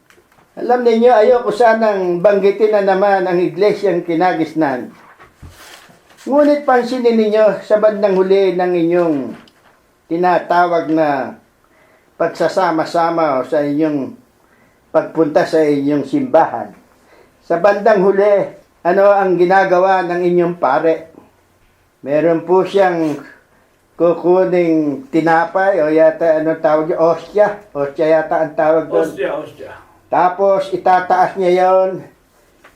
Alam niyo, ayoko sanang banggitin na naman ang iglesyang kinagisnan. Ngunit pansinin ninyo sa bandang huli ng inyong tinatawag na pagsasama-sama o sa inyong pagpunta sa inyong simbahan. Sa bandang huli, ano ang ginagawa ng inyong pare? Meron po siyang kukuning tinapay o yata anong tawag niya? Ostya. Ostya yata ang tawag doon. Ostya. Tapos itataas niya yon.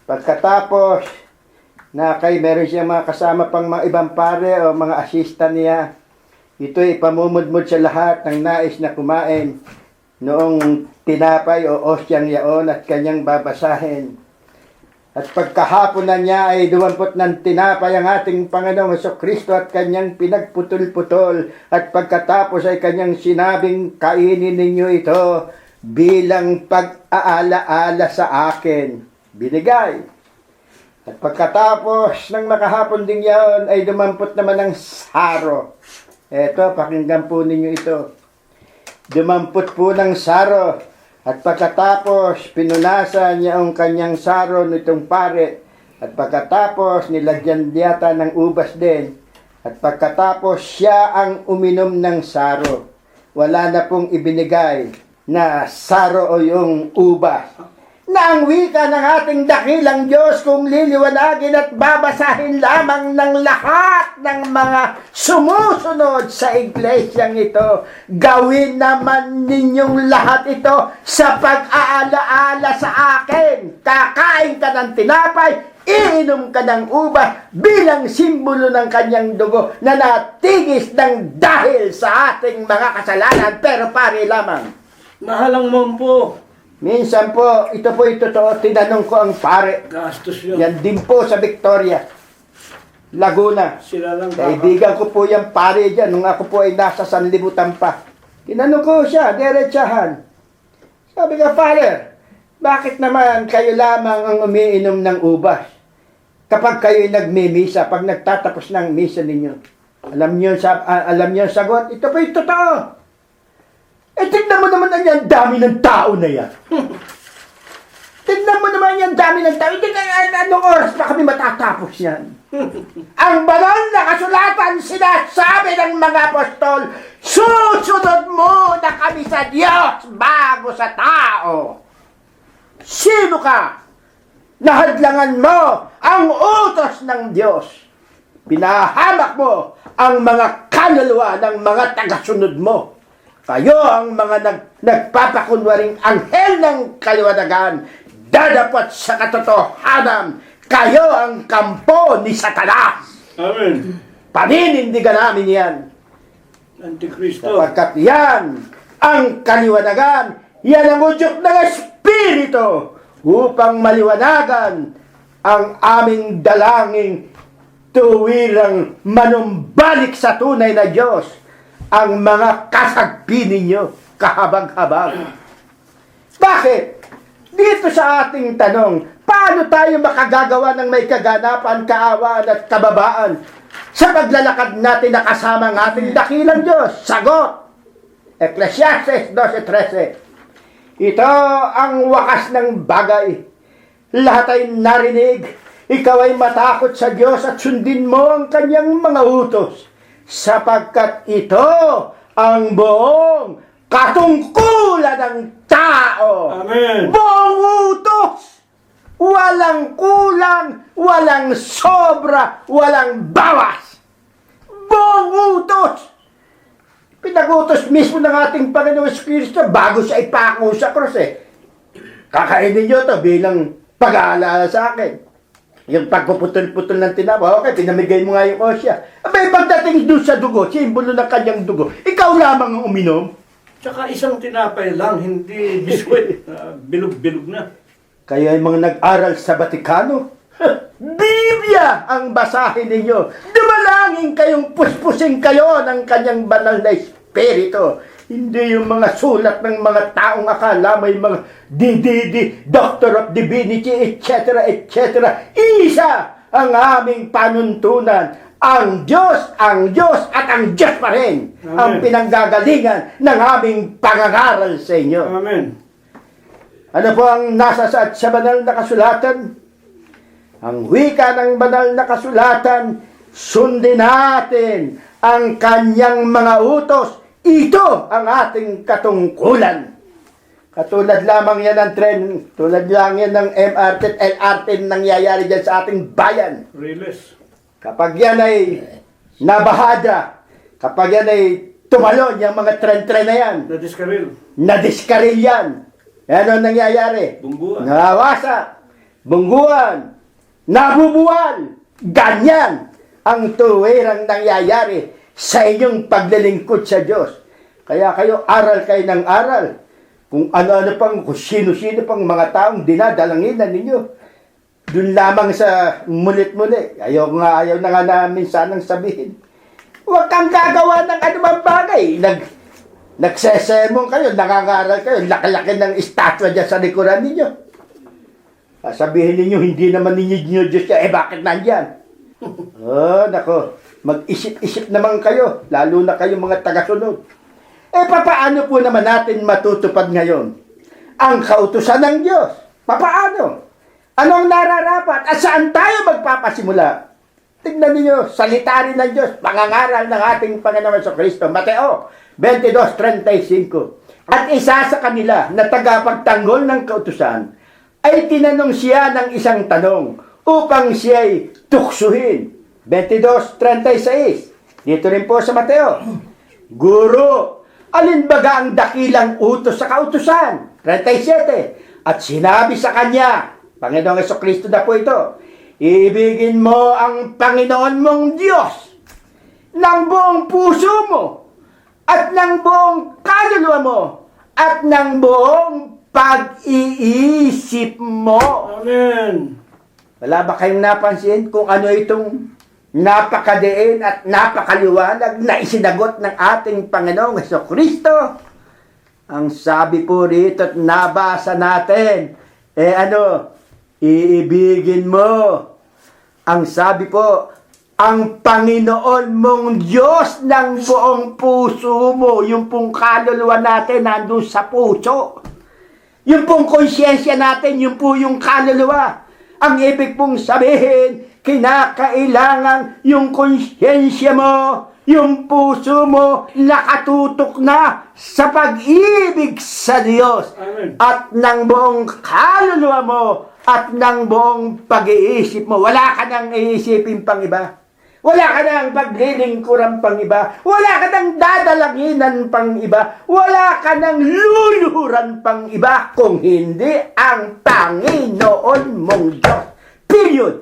Pagkatapos, meron siya mga kasama pang mga ibang pare o mga assistant niya. Ito'y pamumudmud sa lahat ng nais na kumain noong tinapay o ostyang yaon at kanyang babasahin. At pagkahapon na niya ay dumampot ng tinapay ang ating Panginoong Hesukristo at kanyang pinagputol-putol. At pagkatapos ay kanyang sinabing, kainin ninyo ito bilang pag-aala-ala sa akin. Binigay. At pagkatapos ng makahapon din yaon ay dumampot naman ng saro. Eto, pakinggan po ninyo ito. Dumampot po ng saro. At pagkatapos, pinunasan niya ang kanyang saro nitong pare. At pagkatapos, nilagyan yata ng ubas din. At pagkatapos, siya ang uminom ng saro. Wala na pong ibinigay na saro o yung ubas. Na ang wika ng ating dakilang Diyos kung liliwanagin at babasahin lamang ng lahat ng mga sumusunod sa iglesyang ito. Gawin naman ninyong lahat ito sa pag-aala-ala sa akin. Kakain ka ng tinapay, iinom ka ng ubas bilang simbolo ng kanyang dugo na natigis ng dahil sa ating mga kasalanan, pero pare lamang. Mahalang mo po. Minsan po, ito po yung totoo, tinanong ko ang pare. Gastos yun. Yan din po sa Victoria, Laguna. Sila lang Kaibigan ko po yung pare dyan nung ako po ay nasa sanlibutan pa. Tinanong ko siya, diretsahan. Sabi ka, Father, bakit naman kayo lamang ang umiinom ng ubas? Kapag kayo'y nagmimisa, pag nagtatapos ng misa ninyo. Alam niyo ang sagot? Ito po yung totoo. Tignan mo naman yan, dami ng tao na yan. Tignan mo naman yan, dami ng tao. Hindi anong oras pa kami matatapos yan? Ang banal na kasulatan sinasabi ng mga apostol, susunod mo na kami sa Diyos bago sa tao. Sino ka? Nahadlangan mo ang utos ng Diyos. Pinahamak mo ang mga kaluluwa ng mga tagasunod mo. Kayo ang mga nagpapakunwaring anghel ng kaliwanagan, dadapat sa katotohanan. Kayo ang kampo ni Satanas. Amen. Paninindigan namin yan. Antikristo. Sapagkat yan ang kaliwanagan, yan ang udyok ng Espiritu upang maliwanagan ang aming dalangin tuwirang manumbalik sa tunay na Diyos ang mga kasagpi ninyo, kahabag-habag. Bakit? Dito sa ating tanong, paano tayo makagagawa ng may kaganapan, kaawaan at kababaan sa paglalakad natin na kasama ng ating dakilang Diyos? Sagot! Ecclesiastes 12:13. Ito ang wakas ng bagay. Lahat ay narinig. Ikaw ay matakot sa Diyos at sundin mo ang kanyang mga utos, sapagkat ito ang buong katungkulan ng tao. Amen. Buong utos. Walang kulang, walang sobra, walang bawas. Buong utos. Pinag-utos mismo ng ating Panginoong Kristo bago siya ipako sa krus eh. Kakainin nyo to bilang pag-aalala sa akin. Yung pagpuputol-putol ng tinapa, okay, pinamigay mo nga yung osya. Abay, pagdating doon sa dugo, simbolo ng kanyang dugo, ikaw lamang ang uminom. Tsaka isang tinapay lang, hindi biskwit. Bilog-bilog na. Kaya yung mga nag-aral sa Vatikano, Biblia ang basahin ninyo. Dumalangin kayong puspusin kayo ng kanyang banal na espiritu. Hindi yung mga sulat ng mga taong akala may mga DDD, Doctor of Divinity, etc., etc. Isa ang aming panuntunan. Ang Diyos at ang Diyos pa rin ang pinanggagalingan ng aming pangangaral sa inyo. Amen. Ano po ang nasasaad sa banal na kasulatan? Ang wika ng banal na kasulatan, sundin natin ang kanyang mga utos. Ito ang ating katungkulan. Katulad lamang yan ng tren, tulad lang yan ng MRT at LRT nangyayari dyan sa ating bayan. Riles. Kapag yan ay nabahada, kapag yan ay tumalon, yung mga tren-tren na yan, Nadiskaril. nadiskaril yan. Ano ang nangyayari? Bungguan. Nawasa, bungguan, nabubuwal. Ganyan ang tuwirang nangyayari sa inyong paglilingkod sa Diyos. Kaya kayo, aral kayo ng aral. Kung ano-ano pang, kung sino-sino pang mga taong dinadalanginan ninyo. Doon lamang sa mulit-muli. Ayaw na nga namin sanang sabihin. Huwag kang gagawa ng anumang bagay. Nagsesermon kayo, nangangaral kayo, laki-laki ng estatwa dyan sa likuran ninyo. Sabihin ninyo, hindi naman ninyo Diyos yan, bakit nandyan? Oh, nako, mag-isip-isip naman kayo, lalo na kayo mga tagasunod. Papaano po naman natin matutupad ngayon ang kautusan ng Diyos? Papaano? Anong nararapat? At saan tayo magpapasimula? Tignan niyo, salita rin ng Diyos, pangangaral ng ating Panginoon Kristo. Mateo 22:35. At isa sa kanila na tagapagtanggol ng kautusan ay tinanong siya ng isang tanong upang siya'y tuksuhin. 22:36. Dito rin po sa Mateo. Guro, alin baga ang dakilang utos sa kautusan? 37. At sinabi sa kanya, Panginoong Kristo na po ito, ibigin mo ang Panginoon mong Diyos ng buong puso mo at ng buong kaluluwa mo at ng buong pag-iisip mo. Amen. Wala ba kayong napansin kung ano itong napakadiin at napakaliwanag na isinagot ng ating Panginoong Kristo? Ang sabi po rito at nabasa natin, iibigin mo. Ang sabi po, ang Panginoon mong Diyos ng buong puso mo. Yung pong kaluluwa natin nandun sa puso. Yung pong konsyensya natin, yung po yung kaluluwa. Ang ibig pong sabihin, kinakailangan yung konsyensya mo, yung puso mo, nakatutok na sa pag-ibig sa Diyos. Amen. At ng buong kaluluwa mo, at ng buong pag-iisip mo. Wala ka nang iisipin pang iba. Wala ka nang paglilingkuran pang iba. Wala ka nang dadalanginan pang iba. Wala ka nang luluhuran pang iba kung hindi ang Panginoon mong Diyos. Period.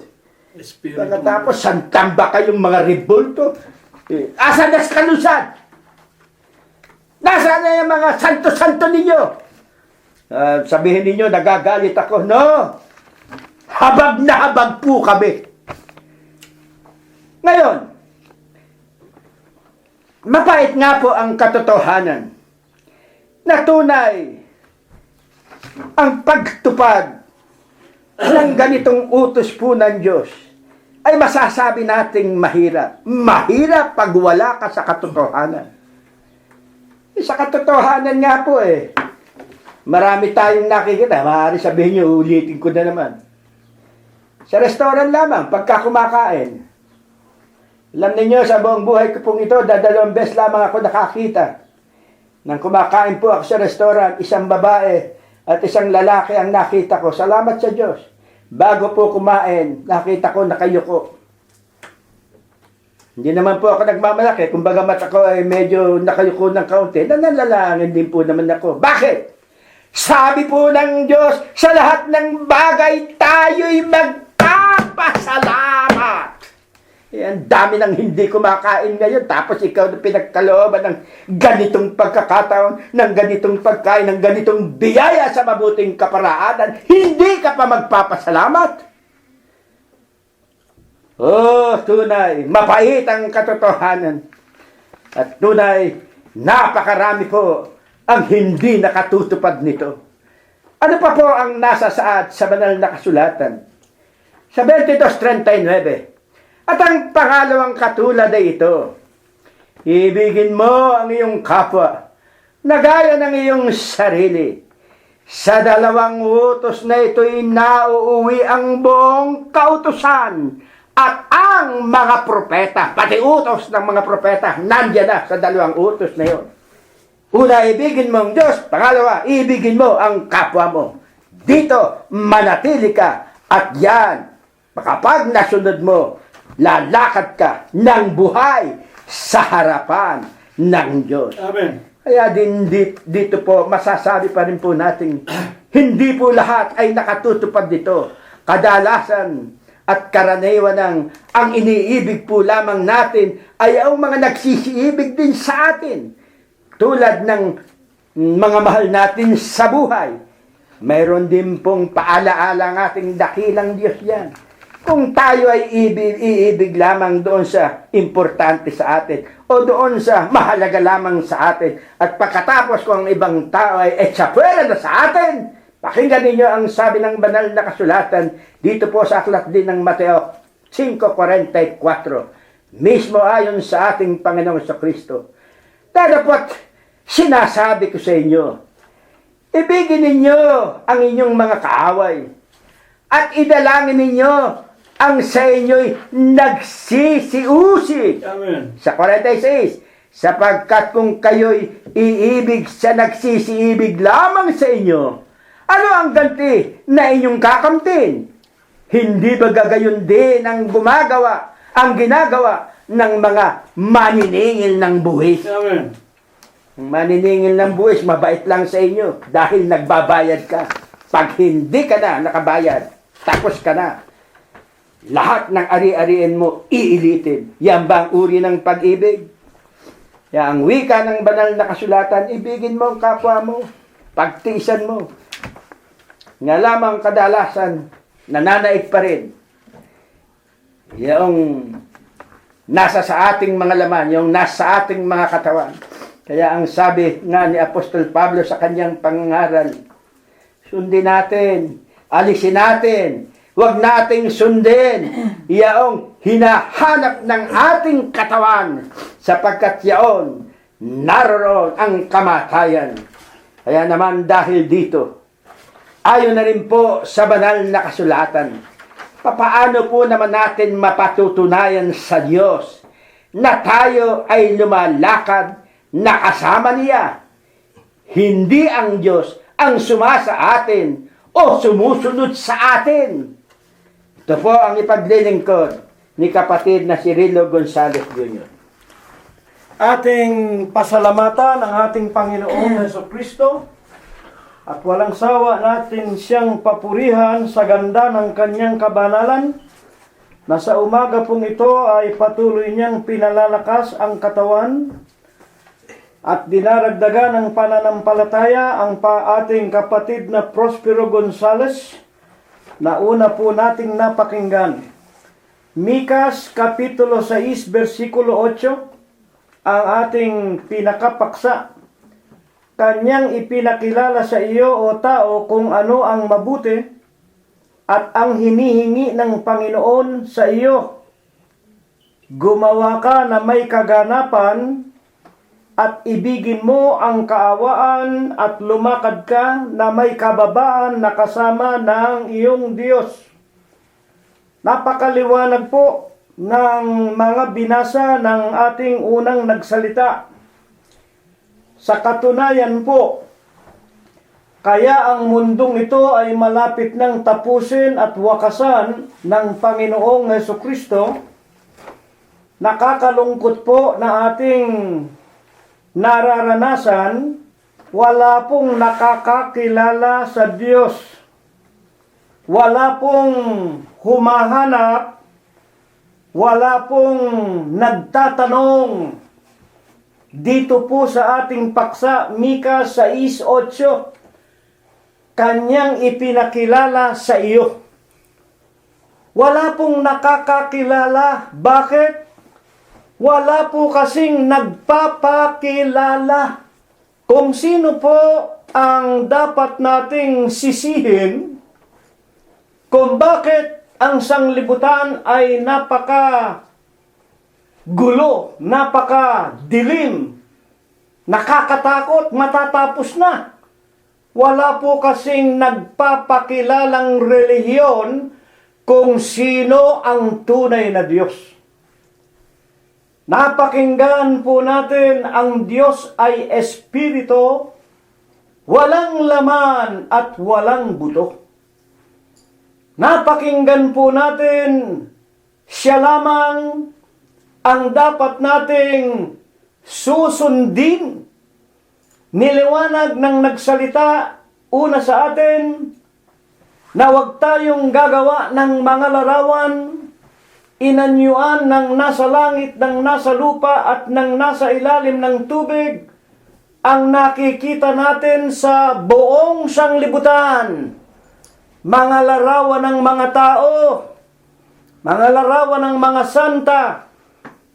Espiritu. Pagkatapos, santamba kayong mga ribulto. Asan na kalusan? Nasaan na yung mga santo-santo ninyo? Sabihin ninyo, nagagalit ako. No! Habag na habag po kami. Ngayon, mapait nga po ang katotohanan na tunay ang pagtupad ng ganitong utos po ng Diyos ay masasabi nating mahirap. Mahirap pag wala ka sa katotohanan. Sa katotohanan nga po marami tayong nakikita. Maaari sabihin nyo, ulitin ko na naman. Sa restaurant lamang, pagka kumakain. Alam ninyo, sa buong buhay ko pong ito, dadalawang beses lamang ako nakakita. Nang kumakain po ako sa restaurant, isang babae at isang lalaki ang nakita ko. Salamat sa Diyos. Bago po kumain, nakita ko nakayuko. Hindi naman po ako nagmamalaki. Kung bagamat ako ay medyo nakayuko ng kaunti, nananalangin din po naman ako. Bakit? Sabi po ng Diyos, sa lahat ng bagay tayo'y magpapasalamat. Ang dami ng hindi kumakain ngayon, tapos ikaw na pinagkalooban ng ganitong pagkakataon, ng ganitong pagkain, ng ganitong biyaya sa mabuting kaparaanan, hindi ka pa magpapasalamat. Oh, tunay, mapait ang katotohanan. At tunay, napakarami po ang hindi nakatutupad nito. Ano pa po ang nasa saad sa banal na kasulatan? Sa 22:39, at ang pangalawang katulad ay ito, ibigin mo ang iyong kapwa, na gaya ng iyong sarili. Sa dalawang utos na ito'y nauuwi ang buong kautusan at ang mga propeta, pati utos ng mga propeta, nandiyan na sa dalawang utos na yun. Una, ibigin mo ang Diyos. Pangalawa, ibigin mo ang kapwa mo. Dito, manatili ka. At yan, kapag nasunod mo, lalakad ka ng buhay sa harapan ng Diyos. Amen. Kaya din dito po, masasabi pa rin po natin, hindi po lahat ay nakatutupad dito. Kadalasan at karaniwan ang iniibig po lamang natin ay ang mga nagsisiibig din sa atin. Tulad ng mga mahal natin sa buhay. Mayroon din pong paalaala ng ating dakilang Diyos yan. Kung tayo ay iibig lamang doon sa importante sa atin o doon sa mahalaga lamang sa atin at pagkatapos kung ang ibang tao ay etsapwera na sa atin, pakinggan ninyo ang sabi ng banal na kasulatan dito po sa aklat din ng Mateo 5:44, mismo ayon sa ating Panginoong Kristo. Dapat sinasabi ko sa inyo, ibigin ninyo ang inyong mga kaaway at idalangin ninyo ang sa inyo'y nagsisiusig. Amen. Sa 46, sapagkat kung kayo'y iibig sa nagsisiibig lamang sa inyo, ano ang ganti na inyong kakamtin? Hindi ba gagayon din ang ginagawa ng mga maniningil ng buwis? Amen. Ang maniningil ng buwis, mabait lang sa inyo dahil nagbabayad ka. Pag hindi ka na nakabayad, tapos ka na. Lahat ng ari-arian mo, iilitin. Yan ba ang uri ng pag-ibig? Yan ang wika ng banal na kasulatan, ibigin mo ang kapwa mo, pagtiisan mo. Nga lamang kadalasan, nananaig pa rin. Yung nasa sa ating mga laman, yung nasa ating mga katawan. Kaya ang sabi nga ni Apostol Pablo sa kanyang pangangaral, sundin natin, alisin natin, huwag nating sundin yaong hinahanap ng ating katawan sapagkat yaon naroon ang kamatayan. Kaya naman dahil dito, ayon na rin po sa banal na kasulatan, papaano po naman natin mapatutunayan sa Diyos na tayo ay lumalakad na kasama niya? Hindi ang Diyos ang sumasa atin o sumusunod sa atin. Ito po ang ipaglilingkod ni kapatid na si Rilo Gonzales Jr. Ating pasalamatan ang ating Panginoong Jesucristo at walang sawa natin siyang papurihan sa ganda ng kanyang kabanalan na sa umaga pong ito ay patuloy niyang pinalalakas ang katawan at dinaragdagan ng pananampalataya ang ating kapatid na Prospero Gonzales na una po nating napakinggan. Mikas Kapitulo 6, versikulo 8, ang ating pinakapaksa. Kanyang ipinakilala sa iyo o tao kung ano ang mabuti at ang hinihingi ng Panginoon sa iyo. Gumawa ka na may kaganapan at ibigin mo ang kaawaan at lumakad ka na may kababaan na kasama ng iyong Diyos. Napakaliwanag po ng mga binasa ng ating unang nagsalita. Sa katunayan po, kaya ang mundong ito ay malapit ng tapusin at wakasan ng Panginoong Hesukristo. Nakakalungkot po na ating nararanasan, wala pong nakakakilala sa Diyos. Wala pong humahanap, wala pong nagtatanong. Dito po sa ating paksa, Mika 6:8, Kanyang ipinakilala sa iyo. Wala pong nakakakilala. Bakit? Wala po kasing nagpapakilala. Kung sino po ang dapat nating sisihin, kung bakit ang sanglibutan ay gulo, dilim, nakakatakot, matatapos na. Wala po kasing nagpapakilalang relihiyon kung sino ang tunay na Diyos. Napakinggan po natin ang Diyos ay Espiritu, walang laman at walang buto. Napakinggan po natin, siya lamang ang dapat nating susundin. Niliwanag ng nagsalita una sa atin na huwag tayong gagawa ng mga larawan, inanyuan ng nasa langit, ng nasa lupa at ng nasa ilalim ng tubig ang nakikita natin sa buong sanglibutan. Mga larawan ng mga tao, mga larawan ng mga santa,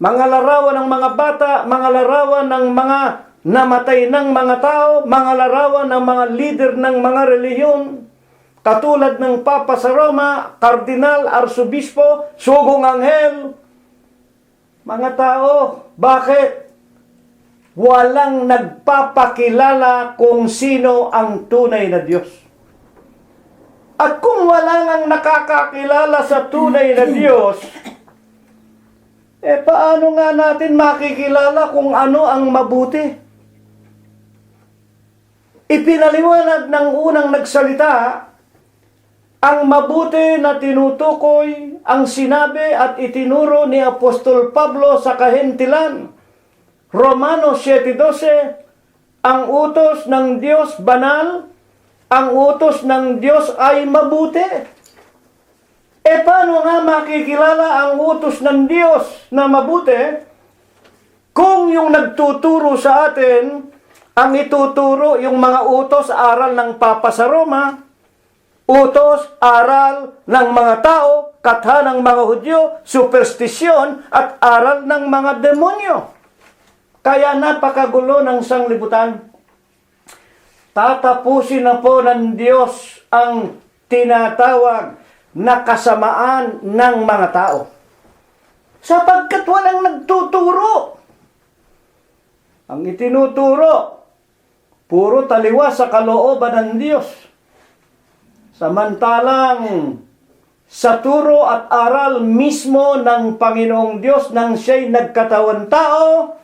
mga larawan ng mga bata, mga larawan ng mga namatay ng mga tao, mga larawan ng mga leader ng mga relihiyon, katulad ng Papa sa Roma, Kardinal, Arsobispo, Sugong Anghel. Mga tao, bakit? Walang nagpapakilala kung sino ang tunay na Diyos. At kung wala nang nakakakilala sa tunay na Diyos, paano nga natin makikilala kung ano ang mabuti? Ipinaliwanag ng unang nagsalita, ang mabuti na tinutukoy, ang sinabi at itinuro ni Apostol Pablo sa kahentilan. Romanos 7:12, ang utos ng Diyos banal, ang utos ng Diyos ay mabuti. Paano nga makikilala ang utos ng Diyos na mabuti kung yung nagtuturo sa atin, ang ituturo yung mga utos, aral ng Papa sa Roma, utos, aral ng mga tao, katha ng mga Hudyo, superstisyon, at aral ng mga demonyo. Kaya napakagulo ng sanglibutan. Tatapusin na po ng Diyos ang tinatawag na kasamaan ng mga tao. Sapagkat walang nagtuturo. Ang itinuturo, puro taliwa sa kalooban ng Diyos. Samantalang sa turo at aral mismo ng Panginoong Diyos nang siya'y nagkatawan tao,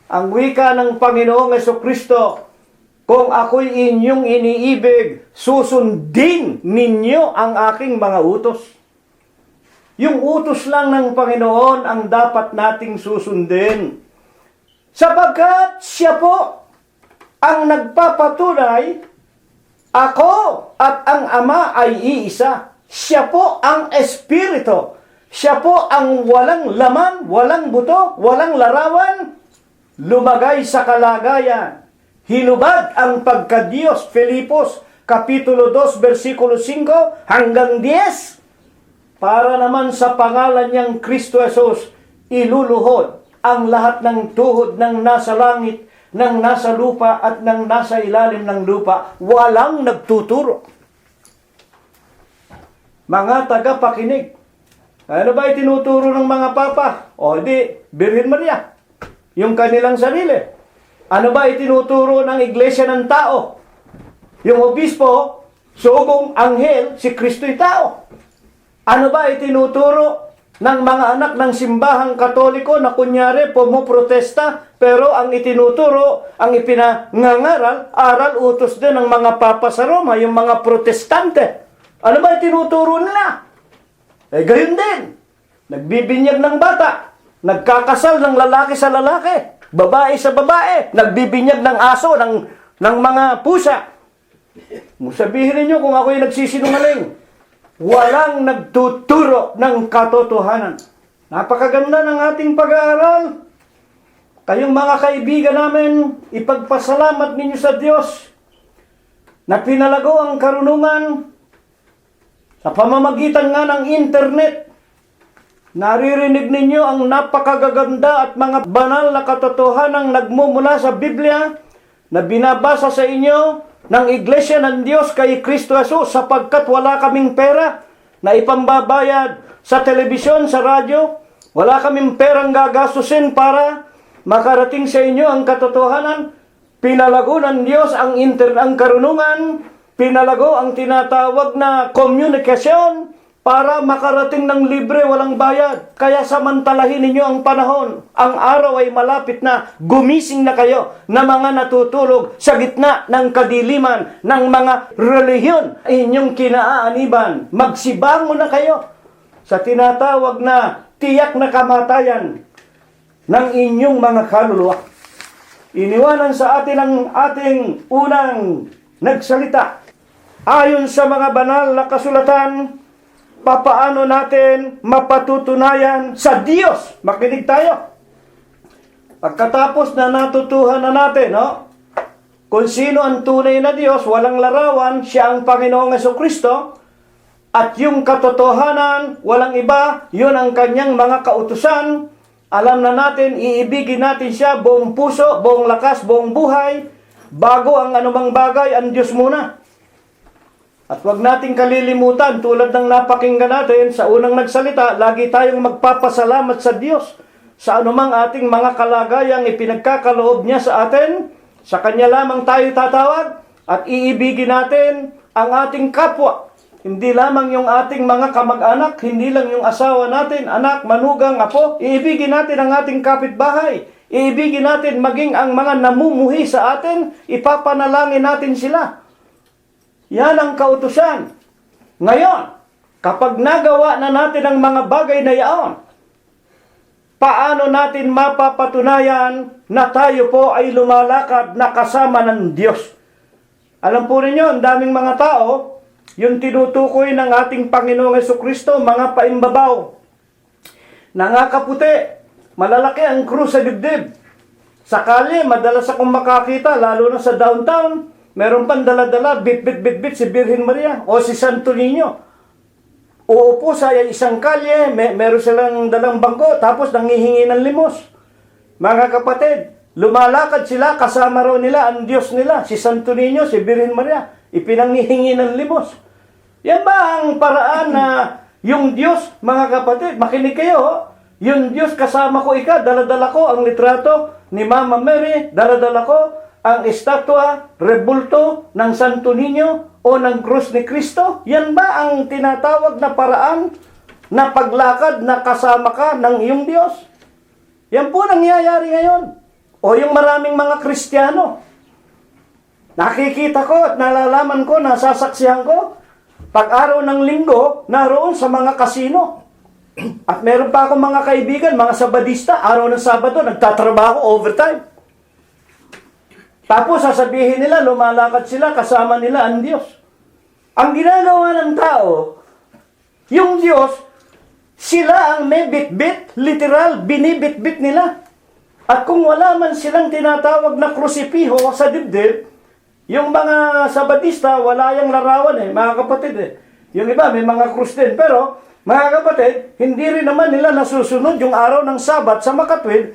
ang wika ng Panginoong Hesukristo, kung ako'y inyong iniibig, susundin ninyo ang aking mga utos. Yung utos lang ng Panginoon ang dapat nating susundin. Sapagkat siya po ang nagpapatunay, ako at ang Ama ay iisa. Siya po ang Espiritu. Siya po ang walang laman, walang buto, walang larawan, lumagay sa kalagayan. Hinubad ang pagka-Diyos. Filipos, Kapitulo 2, versikulo 5 hanggang 10. Para naman sa pangalan niyang Kristo Jesus, iluluhod ang lahat ng tuhod ng nasa langit, ng nasa lupa at ng nasa ilalim ng lupa. Walang nagtuturo. mga tagapakinig. Ano ba itinuturo ng mga papa? O di, Birhen Maria. Yung kanilang sarili. Ano ba itinuturo ng iglesia ng tao? Yung obispo, sugong anghel, si Kristo'y tao. Ano ba itinuturo ng mga anak ng simbahang katoliko na kunyari pumoprotesta, pero ang itinuturo, ang ipinangangaral, aral utos din ng mga papa sa Roma, yung mga protestante. Ano ba itinuturo nila? Gayon din. Nagbibinyag ng bata. Nagkakasal ng lalaki sa lalaki. Babae sa babae. Nagbibinyag ng aso, ng mga pusa. Sabihin ninyo kung ako'y nagsisinungaling. Walang nagtuturo ng katotohanan. Napakaganda ng ating pag-aaral. Kayong mga kaibigan namin, ipagpasalamat ninyo sa Diyos na pinalago ang karunungan sa pamamagitan nga ng internet. Naririnig ninyo ang napakagaganda at mga banal na katotohanang nagmumula sa Biblia na binabasa sa inyo ng Iglesia ng Diyos kay Kristo Jesus, sapagkat wala kaming pera na ipambabayad sa telebisyon, sa radyo. Wala kaming perang gagastusin para makarating sa inyo ang katotohanan. Pinalago ng Diyos ang karunungan, pinalago ang tinatawag na komunikasyon para makarating ng libre, walang bayad. Kaya samantalahin ninyo ang panahon. Ang araw ay malapit na. Gumising na kayo na mga natutulog sa gitna ng kadiliman ng mga relihiyon inyong kinaaaniban. Magsibangon na kayo sa tinatawag na tiyak na kamatayan ng inyong mga kaluluwa. Iniwanan sa atin ang ating unang nagsalita. Ayon sa mga banal na kasulatan, papaano natin mapatutunayan sa Diyos? Makinig tayo. Pagkatapos na natutuhan na natin, kung sino ang tunay na Diyos, walang larawan, siya ang Panginoong Jesucristo, at yung katotohanan, walang iba, yun ang kanyang mga kautusan. Alam na natin, iibigin natin siya buong puso, buong lakas, buong buhay, bago ang anumang bagay, ang Diyos muna. At huwag nating kalilimutan, tulad ng napakinggan natin sa unang nagsalita, lagi tayong magpapasalamat sa Diyos sa anumang ating mga kalagayang ipinagkakaloob niya sa atin. Sa Kanya lamang tayo tatawag at iibigin natin ang ating kapwa. Hindi lamang yung ating mga kamag-anak, hindi lang yung asawa natin, anak, manugang, apo. Iibigin natin ang ating kapitbahay. Iibigin natin maging ang mga namumuhi sa atin, ipapanalangin natin sila. Yan ang kautusan. Ngayon, kapag nagawa na natin ang mga bagay na yaon, paano natin mapapatunayan na tayo po ay lumalakad na kasama ng Diyos? Alam po ninyo, ang daming mga tao, yung tinutukoy ng ating Panginoong Jesucristo, mga paimbabaw, nangakaputi, malalaki ang krus sa dibdib. Sa kalye, madalas akong makakita, lalo na sa downtown, meron pang dala-dala, bit-bit si Birhen Maria o si Santo Niño. Uupo sa isang kalye, meron silang dalang bangko, tapos nangihingi ng limos. Mga kapatid, lumalakad sila, kasama raw nila ang Diyos nila, si Santo Niño, si Birhen Maria, ipinanghihingi ng limos. Yan ba ang paraan na yung Diyos, mga kapatid, makinig kayo, yung Diyos kasama ko daladala ko ang litrato ni Mama Mary, daladala ko ang estatwa, rebulto ng Santo Niño o ng krus ni Kristo? Yan ba ang tinatawag na paraan na paglakad na kasama ka ng iyong Diyos? Yan po nangyayari ngayon. O yung maraming mga Kristiyano. Nakikita ko at nalalaman ko, nasasaksihan ko, pag-araw ng linggo, naroon sa mga kasino. At meron pa akong mga kaibigan, mga sabadista, araw ng Sabado, nagtatrabaho overtime. Tapos sasabihin nila, lumalakad sila, kasama nila ang Diyos. Ang ginagawa ng tao, yung Diyos, sila ang may bit-bit, literal, binibit-bit nila. At kung wala man silang tinatawag na krusipiho sa dibdib, yung mga sabadista, wala yung larawan mga kapatid Yung iba, may mga krus din. Pero, mga kapatid, hindi rin naman nila nasusunod yung araw ng Sabat sa makatwid.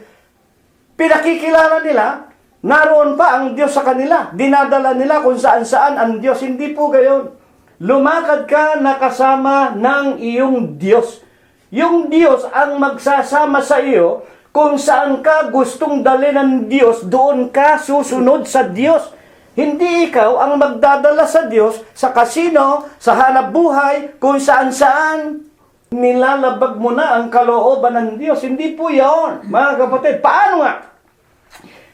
Pinakikilala nila, naroon pa ang Diyos sa kanila. Dinadala nila kung saan-saan ang Diyos. Hindi po gayon. lumakad ka nakasama ng iyong Diyos. Yung Diyos ang magsasama sa iyo kung saan ka gustong dali ng Diyos, doon ka susunod sa Diyos. Hindi ikaw ang magdadala sa Diyos sa kasino, sa hanap buhay, kung saan-saan nilalabag mo na ang kalooban ng Diyos. Hindi po yun, mga kapatid. Paano nga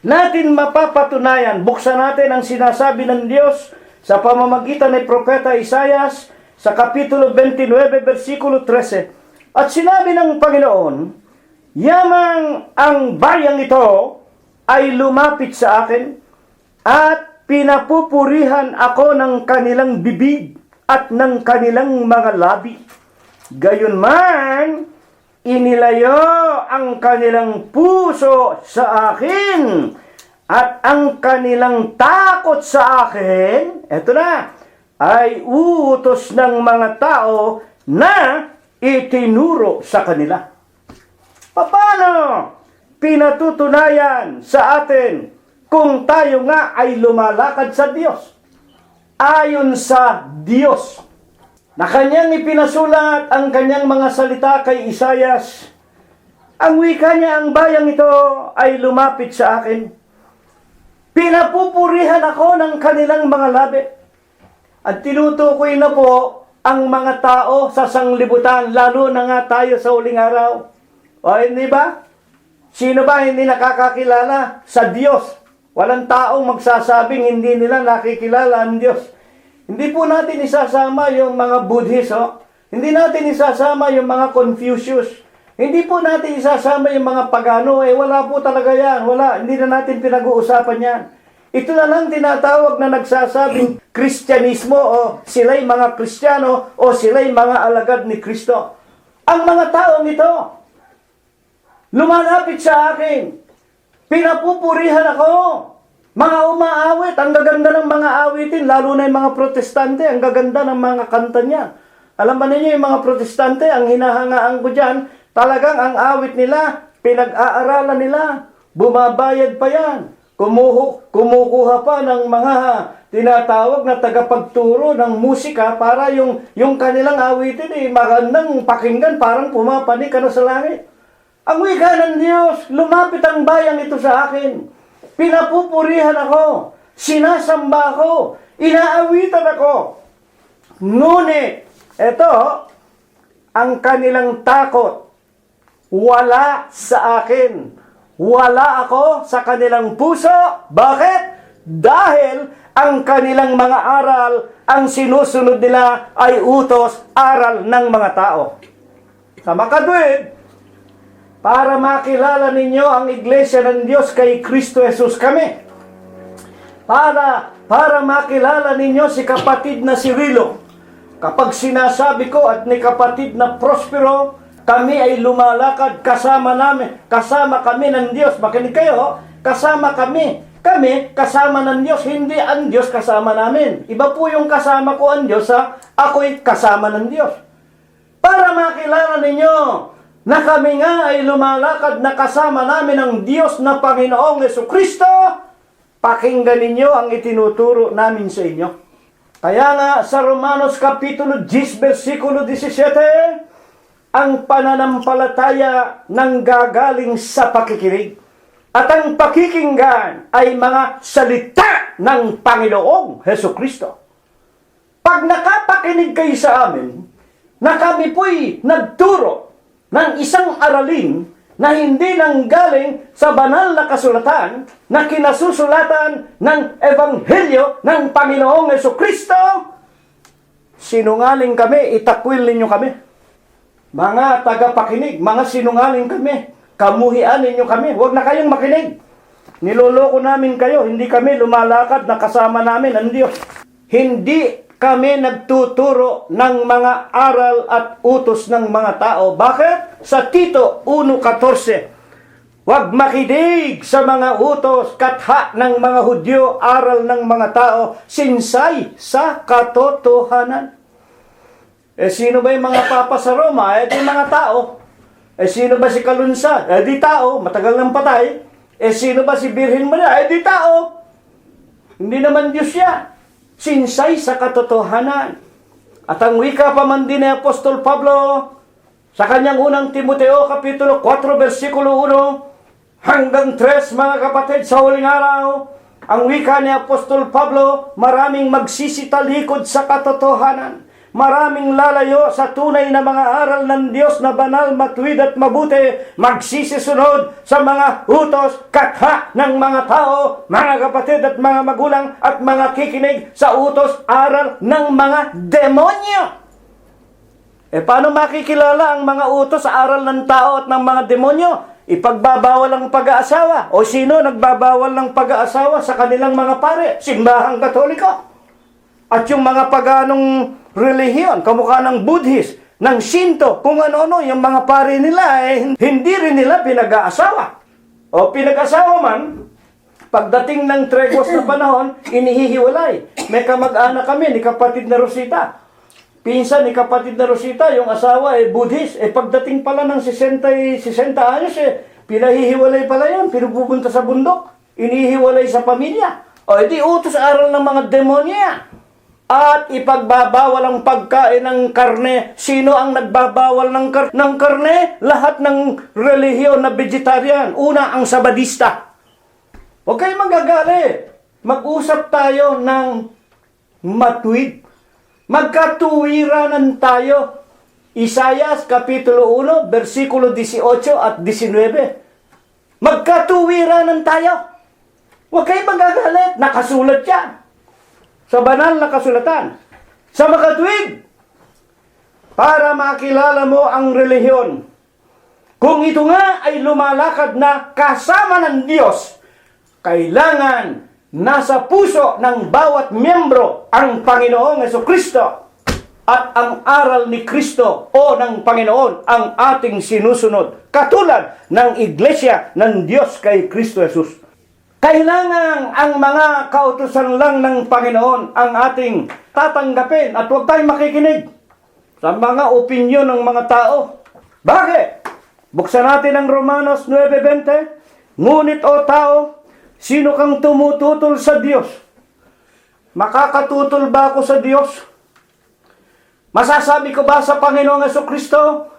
natin mapapatunayan? Buksan natin ang sinasabi ng Diyos sa pamamagitan ni Propeta Isaias sa Kapitulo 29, versikulo 13. At sinabi ng Panginoon, yamang ang bayang ito ay lumapit sa akin at pinapupurihan ako ng kanilang bibig at ng kanilang mga labi. Gayunman, inilayo ang kanilang puso sa akin at ang kanilang takot sa akin, eto na, ay utos ng mga tao na itinuro sa kanila. Paano pinatutunayan sa atin kung tayo nga ay lumalakad sa Diyos? Ayon sa Diyos, na kanyang ipinasulat ang kanyang mga salita kay Isaias, ang wika niya, ang bayang ito ay lumapit sa akin. Pinapupurihan ako ng kanilang mga labi. At tinutukoy na po ang mga tao sa sanglibutan, lalo na nga tayo sa huling araw. O hindi ba? Sino ba hindi nakakakilala sa Diyos? Walang taong magsasabing hindi nila nakikilala ang Diyos. Hindi po natin isasama yung mga Buddhist, Hindi natin isasama yung mga Confucius. Hindi po natin isasama yung mga pagano. Wala po talaga yan. Wala. Hindi na natin pinag-uusapan yan. Ito na lang tinatawag na nagsasabing Kristyanismo o sila'y mga Kristiyano o sila'y mga alagad ni Kristo. Ang mga taong ito, lumalapit sa akin. Pinapupurihan ako. Mga umaawit, ang gaganda ng mga awitin, lalo na yung mga protestante, ang gaganda ng mga kanta niya. Alam ba ninyo yung mga protestante, ang hinahangaan ko dyan, talagang ang awit nila, pinag-aaralan nila, bumabayad pa yan. Kumukuha pa ng mga tinatawag na tagapagturo ng musika para yung kanilang awitin magandang pakinggan, parang pumapanik ka na sa langit. Ang wika ng Diyos, lumapit ang bayang ito sa akin. Pinapupurihan ako, sinasamba ako, inaawitan ako. Ngunit, ito, ang kanilang takot, wala sa akin. Wala ako sa kanilang puso. Bakit? Dahil ang kanilang mga aral, ang sinusunod nila ay utos, aral ng mga tao. Sa makadwid, para makilala ninyo ang Iglesia ng Diyos kay Kristo Jesus kami. Para makilala ninyo si kapatid na Cirilo. Kapag sinasabi ko at ni kapatid na Prospero, kami ay lumalakad kasama kami ng Diyos. Makinig kayo, kasama kami. Kami, kasama ng Diyos, hindi ang Diyos kasama namin. Iba po yung kasama ko ang Diyos, ako'y kasama ng Diyos. Para makilala ninyo na kami nga ay lumalakad na kasama namin ang Diyos na Panginoong Jesucristo, pakinggan ninyo ang itinuturo namin sa inyo. Kaya nga sa Romanos Kapitulo 10, versikulo 17, ang pananampalataya nanggagaling sa pakikinig. At ang pakikinggan ay mga salita ng Panginoong Jesucristo. Pag nakapakinig kayo sa amin, na kami po'y nagturo ng isang aralin na hindi nanggaling sa banal na kasulatan na kinasusulatan ng Ebanghelyo ng Panginoong Jesucristo, sinungaling kami, itakwil ninyo kami. Mga tagapakinig, mga sinungaling kami, kamuhian ninyo kami, huwag na kayong makinig. Niloloko namin kayo, hindi kami lumalakad na kasama namin ang Diyos. Hindi kami nagtuturo ng mga aral at utos ng mga tao. Bakit? Sa Tito 1:14, huwag makinig sa mga utos, katha ng mga Hudyo, aral ng mga tao, sinsay sa katotohanan. Sino ba yung mga papa sa Roma? Di mga tao. Sino ba si Kalunsad? Di tao, matagal nang patay. Sino ba si Birhen Maria? Di tao. Hindi naman Diyos siya. Sinsay sa katotohanan. At ang wika pa man din ni Apostol Pablo sa kanyang unang Timoteo, Kapitulo 4, versikulo 1 hanggang 3, mga kapatid, sa huling araw, ang wika ni Apostol Pablo, maraming magsisitalikod sa katotohanan. Maraming lalayo sa tunay na mga aral ng Diyos na banal, matuwid at mabuti, magsisisunod sa mga utos, katha ng mga tao, mga kapatid at mga magulang, at mga kikinig sa utos, aral ng mga demonyo. Paano makikilala ang mga utos sa aral ng tao at ng mga demonyo? Ipagbabawal ang pag-aasawa. O sino nagbabawal ng pag-aasawa sa kanilang mga pare? Simbahang Katoliko. At yung mga paganong relihiyon, kamukha ng Buddhist, ng Shinto, kung ano-ano, yung mga pare nila, hindi rin nila pinag-aasawa. O pinag-asawa man, pagdating ng tregos na panahon, inihihiwalay. May kamag-anak kami ni kapatid na Rosita. Pinsan ni kapatid na Rosita, yung asawa Buddhist. Pagdating pala ng 60 anyos, pinahihiwalay pala yan, pinupunta sa bundok, inihiwalay sa pamilya. O edi utos aral ng mga demonyo yan. At ipagbabawal ang pagkain ng karne. Sino ang nagbabawal ng karne? Lahat ng relihiyon na vegetarian. Una, ang Sabadista. Huwag kayo magagalit. Mag-usap tayo ng matuwid. Magkatuwiranan tayo. Isaias, Kapitulo 1, versikulo 18 at 19. Magkatuwiranan tayo. Huwag kayo magagalit. Nakasulat yan sa banal na kasulatan, sa makatwid, para makilala mo ang relihiyon. Kung ito nga ay lumalakad na kasama ng Diyos, kailangan nasa puso ng bawat miyembro ang Panginoong Jesucristo at ang aral ni Kristo o ng Panginoon ang ating sinusunod, katulad ng iglesia ng Diyos kay Kristo Jesus. Kailangan ang mga kautusan lang ng Panginoon ang ating tatanggapin at huwag tayong makikinig sa mga opinyon ng mga tao. Bakit? Buksan natin ang Romanos 9:20. Ngunit o tao, sino kang tumututol sa Diyos? Makakatutol ba ako sa Diyos? Masasabi ko ba sa Panginoong Jesucristo,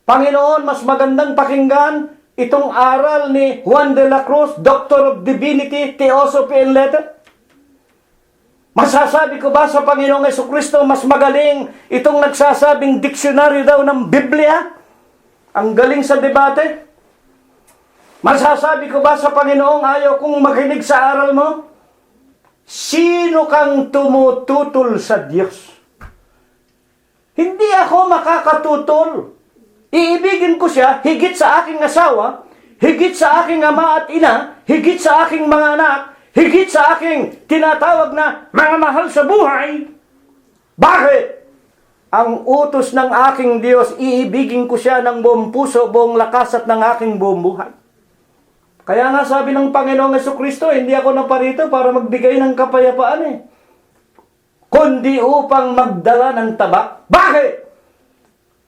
Panginoon, mas magandang pakinggan itong aral ni Juan de la Cruz, Doctor of Divinity, Theosophy and Letter? Masasabi ko ba sa Panginoong Jesucristo, mas magaling itong nagsasabing diksyonaryo daw ng Biblia? Ang galing sa debate? Masasabi ko ba sa Panginoong ayaw kong makinig sa aral mo? Sino kang tumututol sa Diyos? Hindi ako makakatutol. Iibigin ko siya higit sa aking asawa, higit sa aking ama at ina, higit sa aking mga anak, higit sa aking tinatawag na mga mahal sa buhay. Bakit? Ang utos ng aking Diyos, iibigin ko siya ng buong puso, buong lakas at ng aking buong buhay. Kaya nga sabi ng Panginoong Jesucristo, hindi ako naparito para magbigay ng kapayapaan kundi upang magdala ng tabak. Bakit?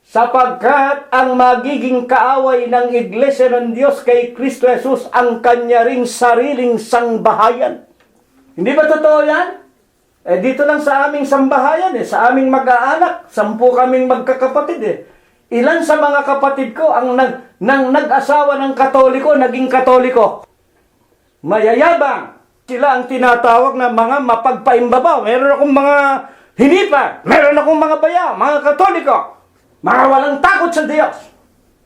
Sapagkat ang magiging kaaway ng Iglesia ng Diyos kay Kristo Jesus ang kanya ring sariling sangbahayan. Hindi ba totoo yan? Dito lang sa aming sambahayan, sa aming mag-aanak, 10 kaming magkakapatid. Ilan sa mga kapatid ko ang nag-asawa ng Katoliko, naging Katoliko. Mayayabang. Sila ang tinatawag na mga mapagpaimbabaw. Meron akong mga hinipa, meron akong mga bayaw, mga Katoliko. Mga walang takot sa Diyos.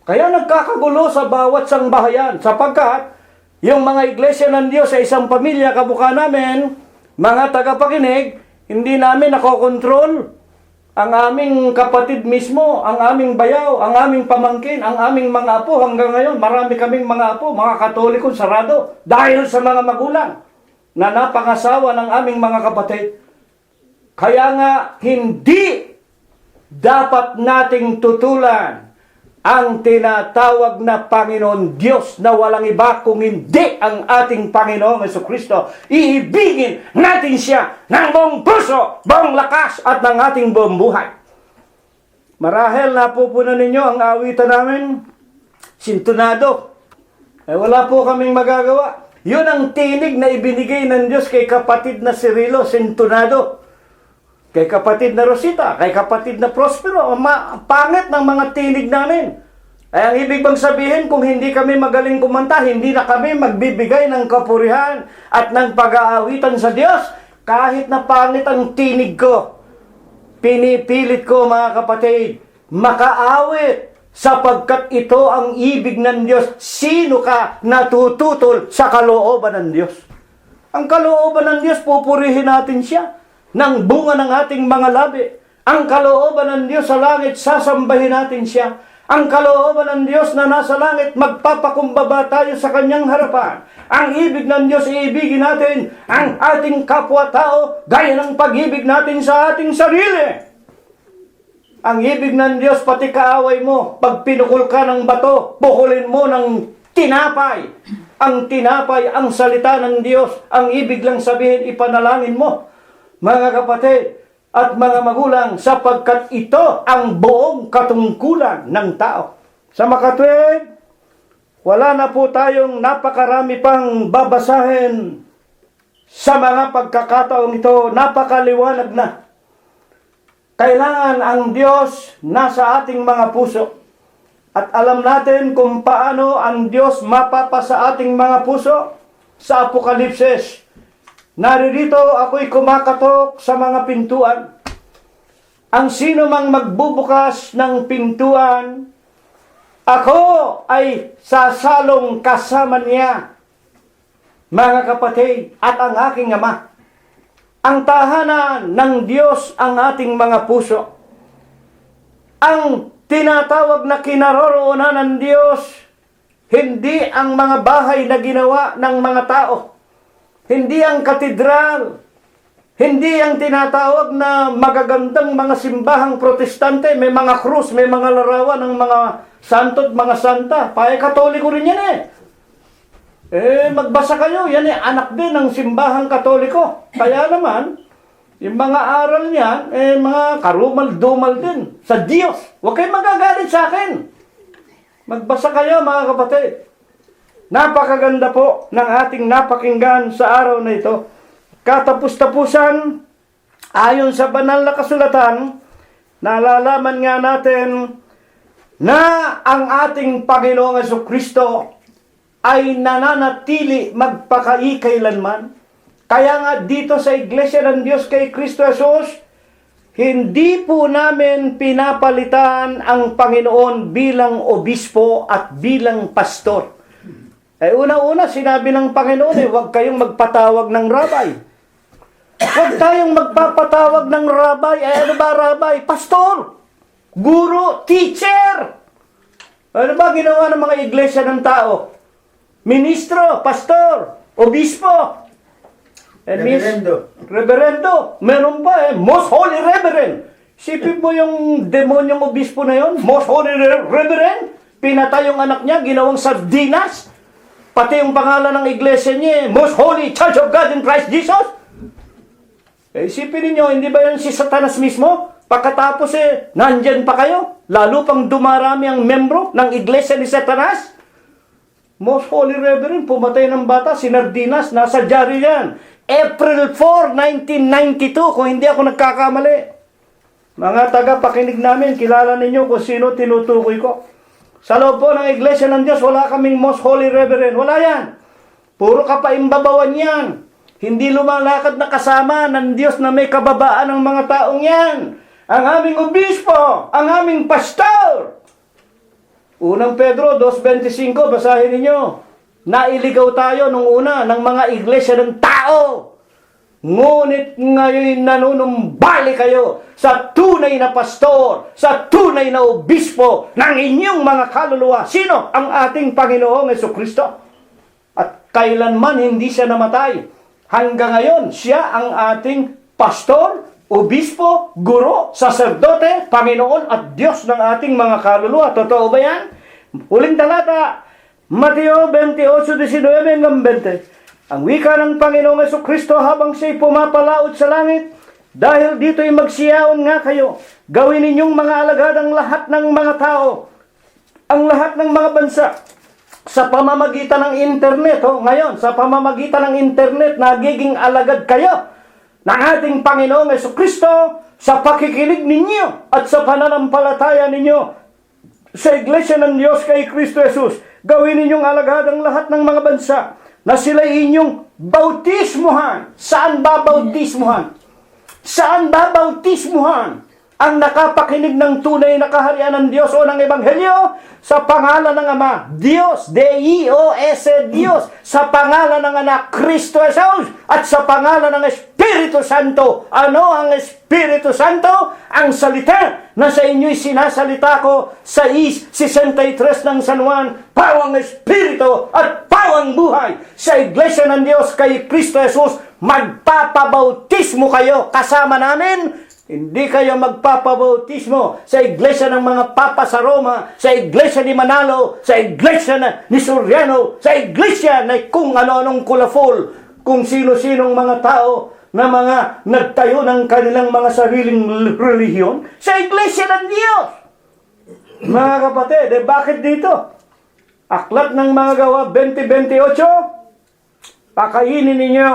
Kaya nagkakagulo sa bawat sangbahayan sapagkat yung mga iglesia ng Diyos sa isang pamilya, kamukha namin, mga tagapakinig, hindi namin nakokontrol ang aming kapatid mismo, ang aming bayaw, ang aming pamangkin, ang aming mga apo. Hanggang ngayon, marami kaming mga apo, mga Katolikong sarado dahil sa mga magulang na napangasawa ng aming mga kapatid. Kaya nga, hindi dapat nating tutulan ang tinatawag na Panginoon Diyos na walang iba kung hindi ang ating Panginoong Jesucristo. Iibigin natin siya ng buong puso, buong lakas at ng ating buong buhay. Marahil napupunan ninyo ang awitan namin, Sintonado. Wala po kaming magagawa. Yun ang tinig na ibinigay ng Diyos kay kapatid na Cirilo, Sintonado. kay kapatid na Rosita, kay kapatid na Prospero, pangit ng mga tinig namin. Ay ang ibig bang sabihin, kung hindi kami magaling kumanta, hindi na kami magbibigay ng kapurihan at ng pag-aawitan sa Diyos. Kahit na pangit ang tinig ko, pinipilit ko mga kapatid, makaawit, sapagkat ito ang ibig ng Diyos. Sino ka natututol sa kalooban ng Diyos? Ang kalooban ng Diyos, pupurihin natin siya ng bunga ng ating mga labi. Ang kalooban ng Diyos sa langit, sasambahin natin siya. Ang kalooban ng Diyos na nasa langit, magpapakumbaba tayo sa kanyang harapan. Ang ibig ng Diyos, iibigin natin ang ating kapwa-tao gaya ng pag-ibig natin sa ating sarili. Ang ibig ng Diyos, pati kaaway mo, pag pinukul ka ng bato, pukulin mo ng tinapay. Ang tinapay, ang salita ng Diyos. Ang ibig lang sabihin, ipanalangin mo. Mga kapatid at mga magulang, sapagkat ito ang buong katungkulan ng tao. Sa makatwid, wala na po tayong napakarami pang babasahin sa mga pagkakataong ito. Napakaliwanag na. Kailangan ang Diyos nasa ating mga puso. At alam natin kung paano ang Diyos mapapa sa ating mga puso sa Apokalipsis. Naririto ako'y kumakatok sa mga pintuan. Ang sino mang magbubukas ng pintuan, ako ay sasalong kasama niya, mga kapatid, at ang aking Ama. Ang tahanan ng Diyos ang ating mga puso. Ang tinatawag na kinaroroonan ng Diyos, hindi ang mga bahay na ginawa ng mga tao. Hindi ang katedral. Hindi ang tinatawag na magagandang mga simbahang protestante. May mga krus, may mga larawan ng mga santo at mga santa. Katoliko rin yan magbasa kayo. Yan anak din ng simbahang katoliko. Kaya naman, yung mga aral niyan, mga karumal-dumal din sa Diyos. Huwag kayong magagalit sa akin. Magbasa kayo mga kapatid. Napakaganda po ng ating napakinggan sa araw na ito. Katapus-tapusan, ayon sa banal na kasulatan, nalalaman nga natin na ang ating Panginoong Jesucristo ay nananatili magpakaikailanman. Kaya nga dito sa Iglesia ng Diyos kay Kristo Jesus, hindi po namin pinapalitan ang Panginoon bilang obispo at bilang pastor. Una-una, sinabi ng Panginoon, huwag kayong magpatawag ng rabay. Huwag tayong magpapatawag ng rabay. Ano ba rabay? Pastor, guro, teacher. Ano ba ginawa ng mga iglesia ng tao? Ministro, pastor, obispo. Reverendo. Meron pa Most Holy Reverend. Sipin mo yung demonyong obispo na yon, Most Holy Reverend. Pinatay yung anak niya, ginawang sardinas. Pati yung pangalan ng iglesia niya, Most Holy Church of God in Christ Jesus. Isipin niyo, hindi ba yun si Satanas mismo? Pagkatapos nandyan pa kayo? Lalo pang dumarami ang membro ng iglesia ni Satanas? Most Holy Reverend, pumatay ng bata, si Nardinas, nasa diary yan. April 4, 1992, kung hindi ako nagkakamali. Mga taga-pakinig namin, kilala ninyo kung sino tinutukoy ko. Sa loob po ng Iglesia ng Diyos, wala kaming Most Holy Reverend. Wala yan. Puro kapaimbabawan yan. Hindi lumalakad na kasama ng Diyos na may kababaan ng mga taong yan. Ang aming obispo, ang aming pastor. Unang Pedro 2.25, basahin ninyo. Nailigaw tayo nung una ng mga iglesia ng tao. Ngunit ngayon nanunumbali kayo sa tunay na pastor, sa tunay na obispo ng inyong mga kaluluwa. Sino? Ang ating Panginoong Jesucristo. At kailanman hindi siya namatay. Hanggang ngayon, siya ang ating pastor, obispo, guro, saserdote, Panginoon at Diyos ng ating mga kaluluwa. Totoo ba yan? Huling talata, Mateo 28:19-20. Ang wika ng Panginoong Jesucristo habang siya'y pumapalaot sa langit, dahil dito'y magsiyaon nga kayo. Gawin ninyong mga alagad ang lahat ng mga tao, ang lahat ng mga bansa, sa pamamagitan ng internet. Ngayon, sa pamamagitan ng internet, nagiging alagad kayo ng ating Panginoong Jesucristo sa pakikinig ninyo at sa pananampalataya ninyo sa Iglesia ng Diyos kay Kristo Jesus. Gawin ninyong alagad ang lahat ng mga bansa na sila inyong bautismuhan. Saan ba bautismuhan? Saan ba bautismuhan ang nakapakinig ng tunay na kaharian ng Diyos o ng Ebanghelyo? Sa pangalan ng Ama, Diyos, D-I-O-S, Diyos, sa pangalan ng Anak, Kristo Jesus, at sa pangalan ng Espiritu Santo. Ano ang Espiritu Santo? Ang salita na sa inyo'y sinasalita ko sa 63 ng San Juan, pawang Espiritu at pawang buhay. Sa Iglesia ng Diyos kay Kristo Jesus, magpapabautismo kayo kasama namin. Hindi kayo magpapabautismo sa iglesia ng mga papa sa Roma, sa iglesia ni Manalo, sa iglesia ni Soriano, sa iglesia na kung ano-anong kulafol, kung sino-sinong mga tao na mga nagtayo ng kanilang mga sariling relihiyon, sa iglesia ng Diyos. Mga kapatid, bakit dito? Aklat ng mga Gawa 20:28, pakainin ninyo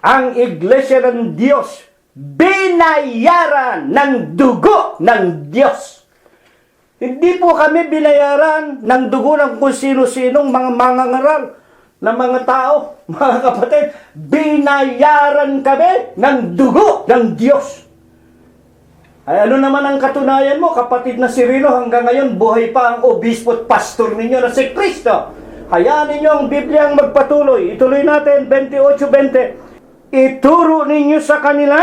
ang iglesia ng Diyos, binayaran ng dugo ng Diyos. Hindi po kami binayaran ng dugo ng kung sino-sinong mga mangangaral na mga tao. Mga kapatid, binayaran kami ng dugo ng Diyos. Ay ano naman ang katunayan mo, kapatid na Cirilo, hanggang ngayon buhay pa ang obispo at pastor ninyo na si Kristo. Hayaan ninyo ang Biblia ang magpatuloy. Ituloy natin, 28:20. Ituro ninyo sa kanila.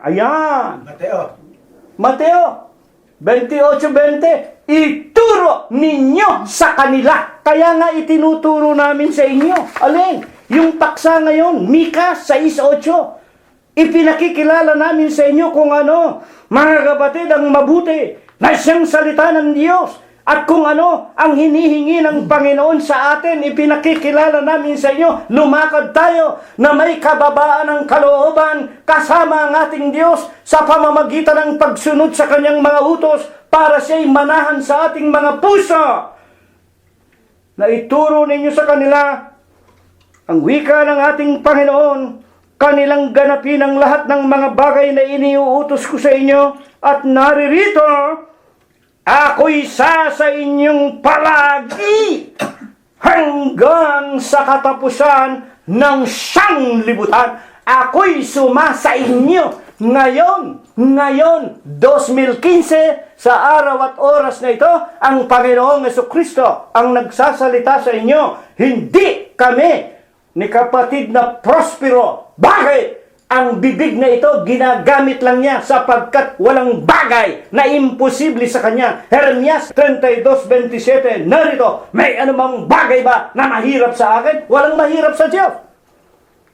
Ayan. Mateo 28:20. Ituro ninyo sa kanila. Kaya nga itinuturo namin sa inyo. Alin? Yung paksa ngayon, Mika 6:8. Ipinakikilala namin sa inyo kung ano, mga kapatid, ang mabuti na siyang salita ng Diyos. At kung ano ang hinihingi ng Panginoon sa atin, ipinakikilala namin sa inyo, lumakad tayo na may kababaan ng kalooban kasama ang ating Diyos sa pamamagitan ng pagsunod sa kanyang mga utos para siya'y manahan sa ating mga puso. Na ituro ninyo sa kanila ang wika ng ating Panginoon, kanilang ganapin ang lahat ng mga bagay na iniuutos ko sa inyo, at naririto, ako'y sa inyong palagi hanggang sa katapusan ng 9,000. Ako'y sumasa inyo ngayon, 2015, sa araw at oras na ito, ang Panginoong Jesucristo ang nagsasalita sa inyo. Hindi kami ni kapatid na Prospero. Bakit? Ang bibig na ito, ginagamit lang niya sapagkat walang bagay na imposible sa kanya. Jeremias 32:27, narito, may anumang bagay ba na mahirap sa akin? Walang mahirap sa Diyos.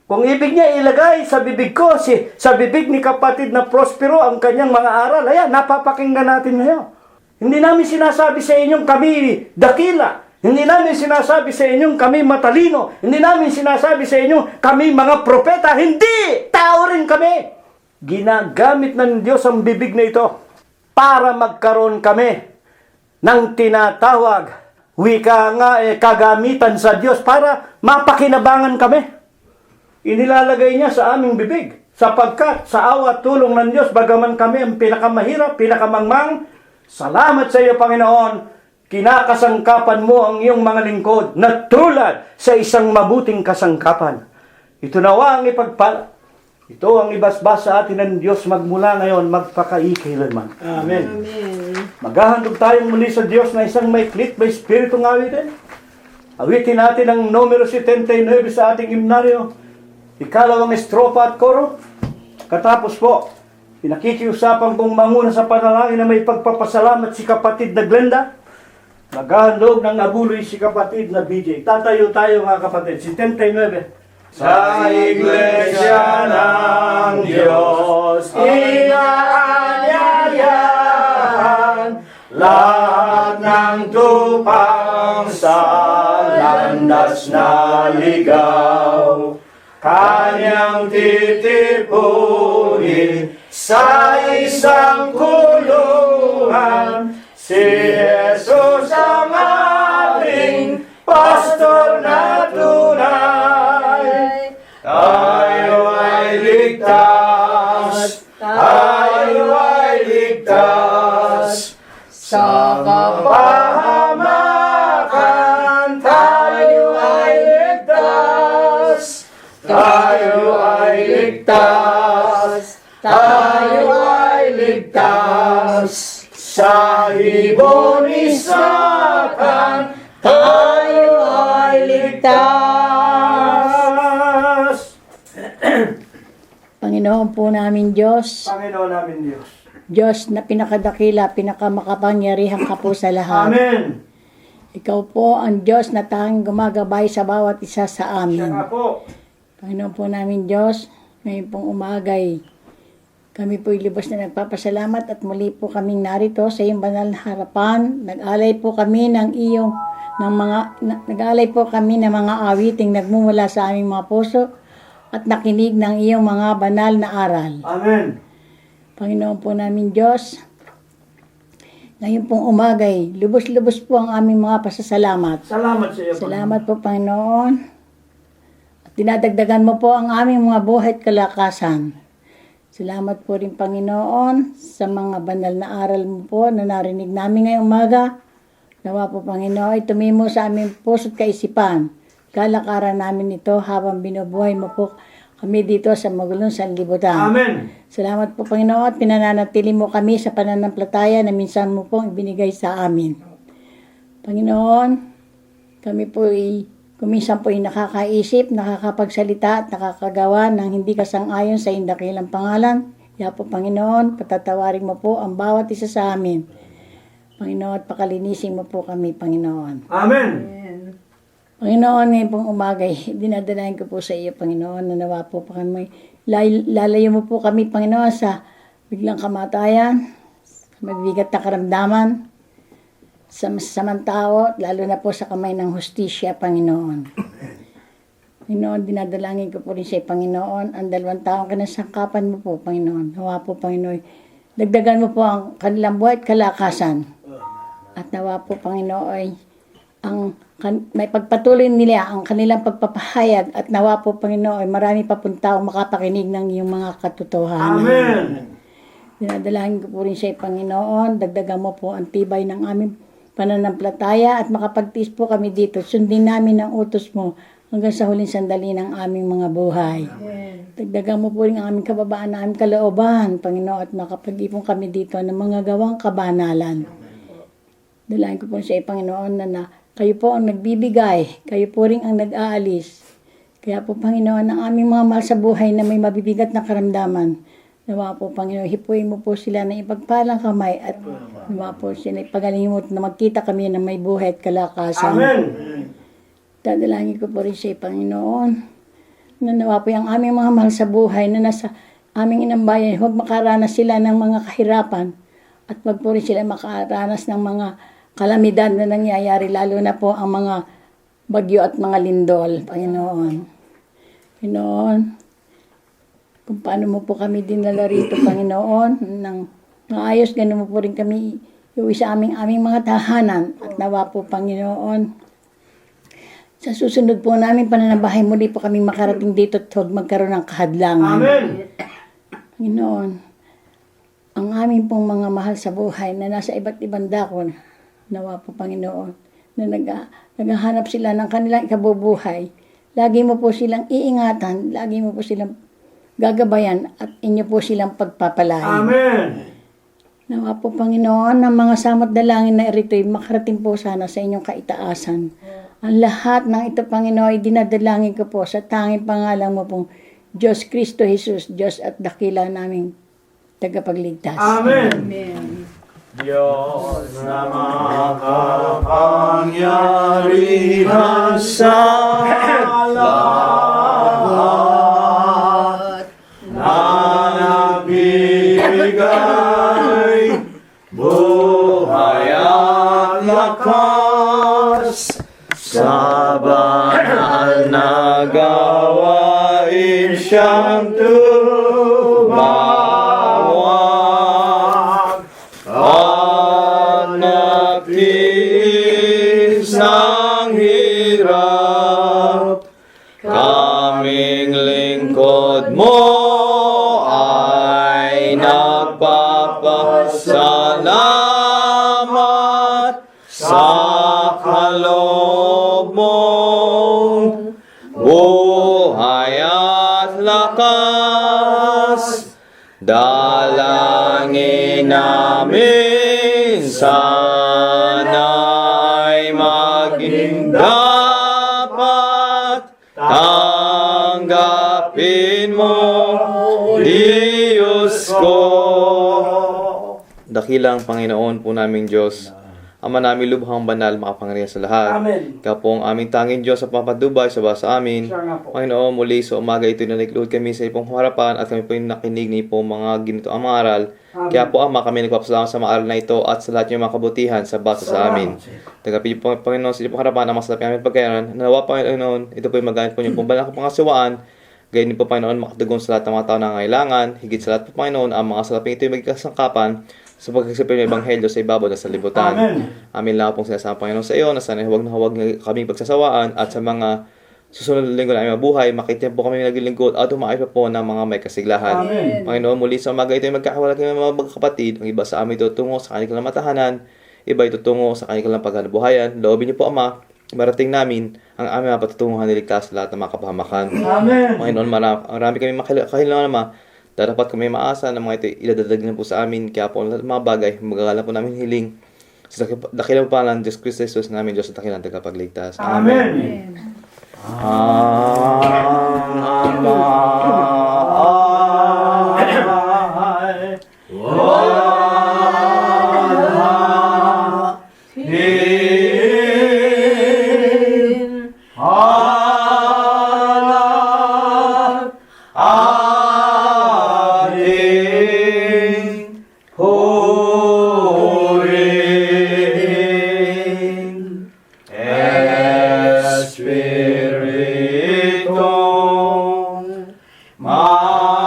Kung ibig niya ilagay sa bibig ko, sa bibig ni kapatid na Prospero ang kanyang mga aral, ayan, napapakinggan natin ngayon. Hindi namin sinasabi sa inyong kami dakila. Hindi namin sinasabi sa inyong kami matalino. Hindi namin sinasabi sa inyong kami mga propeta. Hindi! Tao rin kami. Ginagamit ng Diyos ang bibig na ito para magkaroon kami ng tinatawag, wika nga, kagamitan sa Diyos para mapakinabangan kami. Inilalagay niya sa aming bibig sapagkat sa awa at tulong ng Diyos, bagaman kami ang pinakamahirap, pinakamangmang, salamat sa iyo, Panginoon, kinakasangkapan mo ang iyong mga lingkod na tulad sa isang mabuting kasangkapan. Ito nawa ang ipagpala. Ito ang ibasbas sa atin ng Diyos magmula ngayon, magpakaikilanman. Amen. Maghahandog tayong muli sa Diyos na isang may klit, may spiritong awitin. Awitin natin ang numero 79 sa ating himnaryo. Ikalawang estropa at koro. Katapos po, pinakikiusapan kong manguna sa panalangin na may pagpapasalamat si kapatid na Glenda. Maghahandog ng nabuloy si kapatid na BJ. Tatayo tayo mga kapatid. 79. Sa Iglesia ng Diyos, inaanyayahan lahat ng tupang sa landas na ligaw. Kanyang titipunin sa isang kulungan. Si Jesus ang ating pastor na tunay. Tayo ay ligtas, tayo ligtas, tayo ay ligtas. Sa ibon ni Satan, tayo ay ligtas. Panginoon po namin Diyos, Panginoon namin Diyos. Diyos na pinakadakila, pinakamakapangyarihan ka po sa lahat. Amen. Ikaw po ang Diyos na tanging gumagabay sa bawat isa sa Siya amin. nga po. Panginoon po namin Diyos, ngayon pong umagay, kami po'y lubos na nagpapasalamat at muli po kaming narito sa iyong banal na harapan. Nag-alay po kami ng nag-alay po kami ng mga awiting nagmumula sa aming mga puso at nakinig ng iyong mga banal na aral. Amen. Panginoon po namin Diyos, ngayon pong umagay, lubos-lubos po ang aming mga pasasalamat. Salamat sa iyo. Salamat po Panginoon. At dinadagdagan mo po ang aming mga buhay at kalakasan. Salamat po rin Panginoon sa mga banal na aral mo po na narinig namin ngayong umaga. Nawa po Panginoon ay tumimo sa aming puso at kaisipan. Kalakaran namin ito habang binubuhay mo po kami dito sa magulong sanlibutan. Amen. Salamat po Panginoon at pinananatili mo kami sa pananampalataya na minsan mo pong ibinigay sa amin. Panginoon, kami po kuminsan po ay nakakaisip, nakakapagsalita at nakakagawa ng hindi kasang-ayon sa iyong dakilang pangalan. Kaya po Panginoon, patatawarin mo po ang bawat isa sa amin. Panginoon, pakalinisin mo po kami Panginoon. Amen. Panginoon, ngayon pong umagay, dinadalayan ko po sa iyo, Panginoon, na nawa po pa kami. Lalayo mo po kami, Panginoon, sa biglang kamatayan, sa mabigat na karamdaman, sa masasamang tao, lalo na po sa kamay ng hustisya, Panginoon. Panginoon, dinadalangin ko po rin sa iyo, Panginoon, ang 2 taong kinasangkapan mo po, Panginoon. Nawa po, Panginoon, dagdagan mo po ang kanilang buhay at kalakasan. At nawa po, Panginoon, may pagpatuloy nila ang kanilang pagpapahayag at nawa po Panginoon marami pa pong tao makapakinig ng iyong mga katotohanan. Amen. Dinadalangin ko po rin sa Panginoon, dagdagan mo po ang tibay ng aming pananampalataya at makapagtiis po kami dito. Sundin namin ang utos mo hanggang sa huling sandali ng aming mga buhay. Dagdagan mo po rin ang aming kababaan na aming kalooban, Panginoon, at makapag-ipon kami dito ng mga gawang kabanalan. Dalangin ko po sa Panginoon na kayo po ang nagbibigay, kayo po rin ang nag-aalis. Kaya po Panginoon, ang aming mga mahal sa buhay na may mabibigat na karamdaman, nawa po Panginoon, hipuin mo po sila na ipagpalang kamay at nawa po sila ipagalingin mo na magkita kami na may buhay at kalakasan. Amen. Dadalangin ko po rin sa Panginoon, na nawa po yung aming mga mahal sa buhay na nasa aming inambayan, huwag makaranas sila ng mga kahirapan at huwag po rin sila makaranas ng mga kalamidad na nangyayari, lalo na po ang mga bagyo at mga lindol, Panginoon. Panginoon, kung paano mo po kami dinala rito, Panginoon, ng maayos, gano'n mo po rin kami iuwi sa aming mga tahanan. At nawa po, Panginoon, sa susunod po namin pananabahay, muli po kaming makarating dito at huwag magkaroon ng kahadlangan. Amen. Panginoon, ang aming pong mga mahal sa buhay na nasa iba't ibang dakon, nawa po Panginoon, na naghahanap sila ng kanilang ikabubuhay. Lagi mo po silang iingatan, lagi mo po silang gagabayan at inyo po silang pagpapalain. Amen. Nawa po Panginoon, ang mga samot dalangin na irito'y makarating po sana sa inyong kaitaasan. Ang lahat ng ito Panginoon ay dinadalangin ko po sa tanging pangalan mo pong Diyos Kristo Jesus, Diyos at dakila naming tagapagligtas. Amen. Diyos na makapangyarihan sa lahat, na nagbibigay buhay at lakas, sa banal na gawain siyang tumawag at nagtiis ng hirap. Kaming lingkod mo ay nagpapasalamat sa kaloob mong buhay at lakas. namin sana'y maging dapat tanggapin mo, Diyos ko. Dakilang Panginoon po naming Diyos, Ama namin lubhang banal, makapangyarihan sa lahat. Amen. Ikaw po ang aming tanging Diyos sa papadubay sa basa amin. Siya nga po. Panginoon, muli sa umaga ito na nagluhod kami sa ipong harapan at kami po yung nakinig ni po mga ginito ang mga aral. Amen. Kaya po Ama, kami nagpapasalamat sa mga aral na ito at sa lahat yung mga kabutihan sa basa sa amin. Tagapin po Panginoon sa ipong harapan ang masalapin aming pagkayanan. Nawa Panginoon, ito po yung magamit po yung pong banal pangasiwaan. Gayon din po Panginoon, makatugon sa lahat ng mga tao na ngailangan. Higit sa lahat po Panginoon, ang mga salapin ito yung magkasangkapan sa pagkakasipin ng Ebanghelyo sa ibabaw na sa libutan. Amen. Amin lang pong sinasama Panginoon sa iyo na sana huwag na huwag kaming pagsasawaan at sa mga susunod na linggo na aming mabuhay, makita po kami naglilingkod at umakit pa po ng mga may kasiglahan. Amen. Panginoon, muli sa umaga ito ay magkakawala kami mga magkakapatid. Ang iba sa amin tutungo sa kanilang matahanan, iba itutungo sa kanilang paghabuhayan. Loobin niyo po Ama, marating namin ang aming mga patutunguhan niligtas sa lahat ng mga kapahamakan. Amen. Panginoon, marami kami makahilangan Ama. Dapat kami maasa na mga ito iladadag na po sa amin. Kaya po ang lahat ng mga bagay, magagalan po namin hiling. Sa dakilang pangalan, Diyos Kristo Jesus namin, Diyos at dakilang tagapagligtas. Amen. Ang Ama ay walhain anak ating purihin Espiritu mangaliw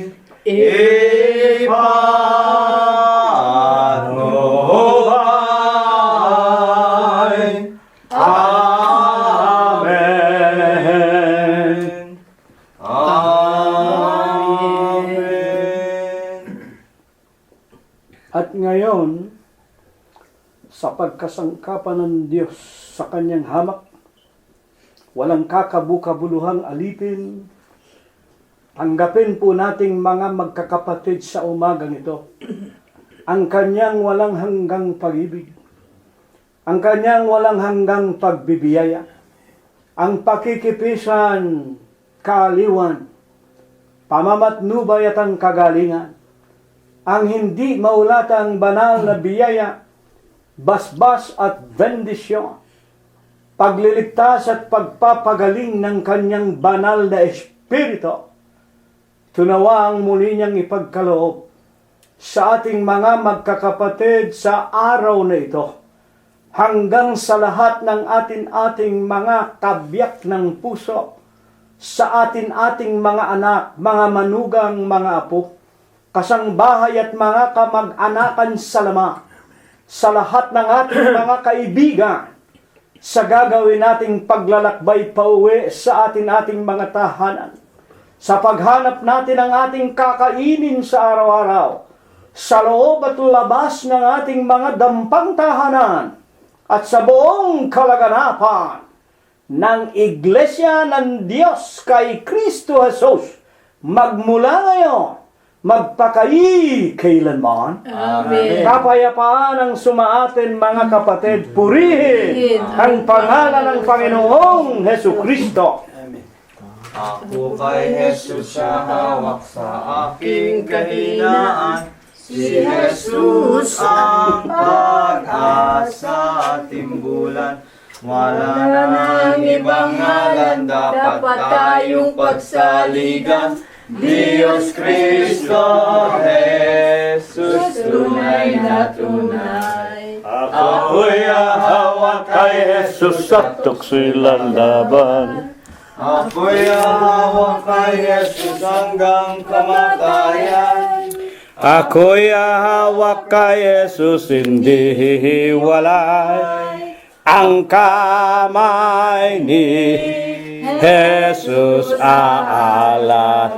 laging ipanubay. Amen. Amen. At ngayon, sa pagkasangkapan ng Diyos sa kanyang hamak, walang kakabukabuluhang alipin, tanggapin po nating mga magkakapatid sa umagang ito ang kanyang walang hanggang pag-ibig, ang kanyang walang hanggang pagbibiyaya, ang pakikipisan, kaaliwan, pamamatnubay at ang kagalingan, ang hindi maulatang banal na biyaya, basbas at bendisyon, pagliligtas at pagpapagaling ng kanyang banal na espiritu, tunawang muli niyang ipagkaloob sa ating mga magkakapatid sa araw na ito, hanggang sa lahat ng ating mga kabiyak ng puso, sa ating mga anak, mga manugang, mga apo, kasangbahay at mga kamag-anakan sa lama, sa lahat ng ating mga kaibigan, sa gagawin nating paglalakbay pauwi sa ating mga tahanan, sa paghanap natin ng ating kakainin sa araw-araw, sa loob at labas ng ating mga dampang tahanan, at sa buong kalaganapan ng Iglesia ng Diyos kay Kristo Jesus, magmula ngayon, magpakai kailanman. Amen. Kapayapaan ang sumaatin mga kapatid. Purihin ang pangalan ng Panginoong Hesu Kristo. Ako kay Jesus siya hawak sa aking kahinaan. Si Jesus ang pag-asa at timbulan. Wala nang ibang ngalan, dapat tayong pagsaligan. Diyos Kristo, Jesus, tunay na tunay. Ako'y hawak kay Jesus at tukso'y lalaban. Ako'y hawak kay Jesus hanggang kamatayan. Ako'y hawak kay Jesus, hindi hihiwalay. Ang kamay ni Jesus aalat.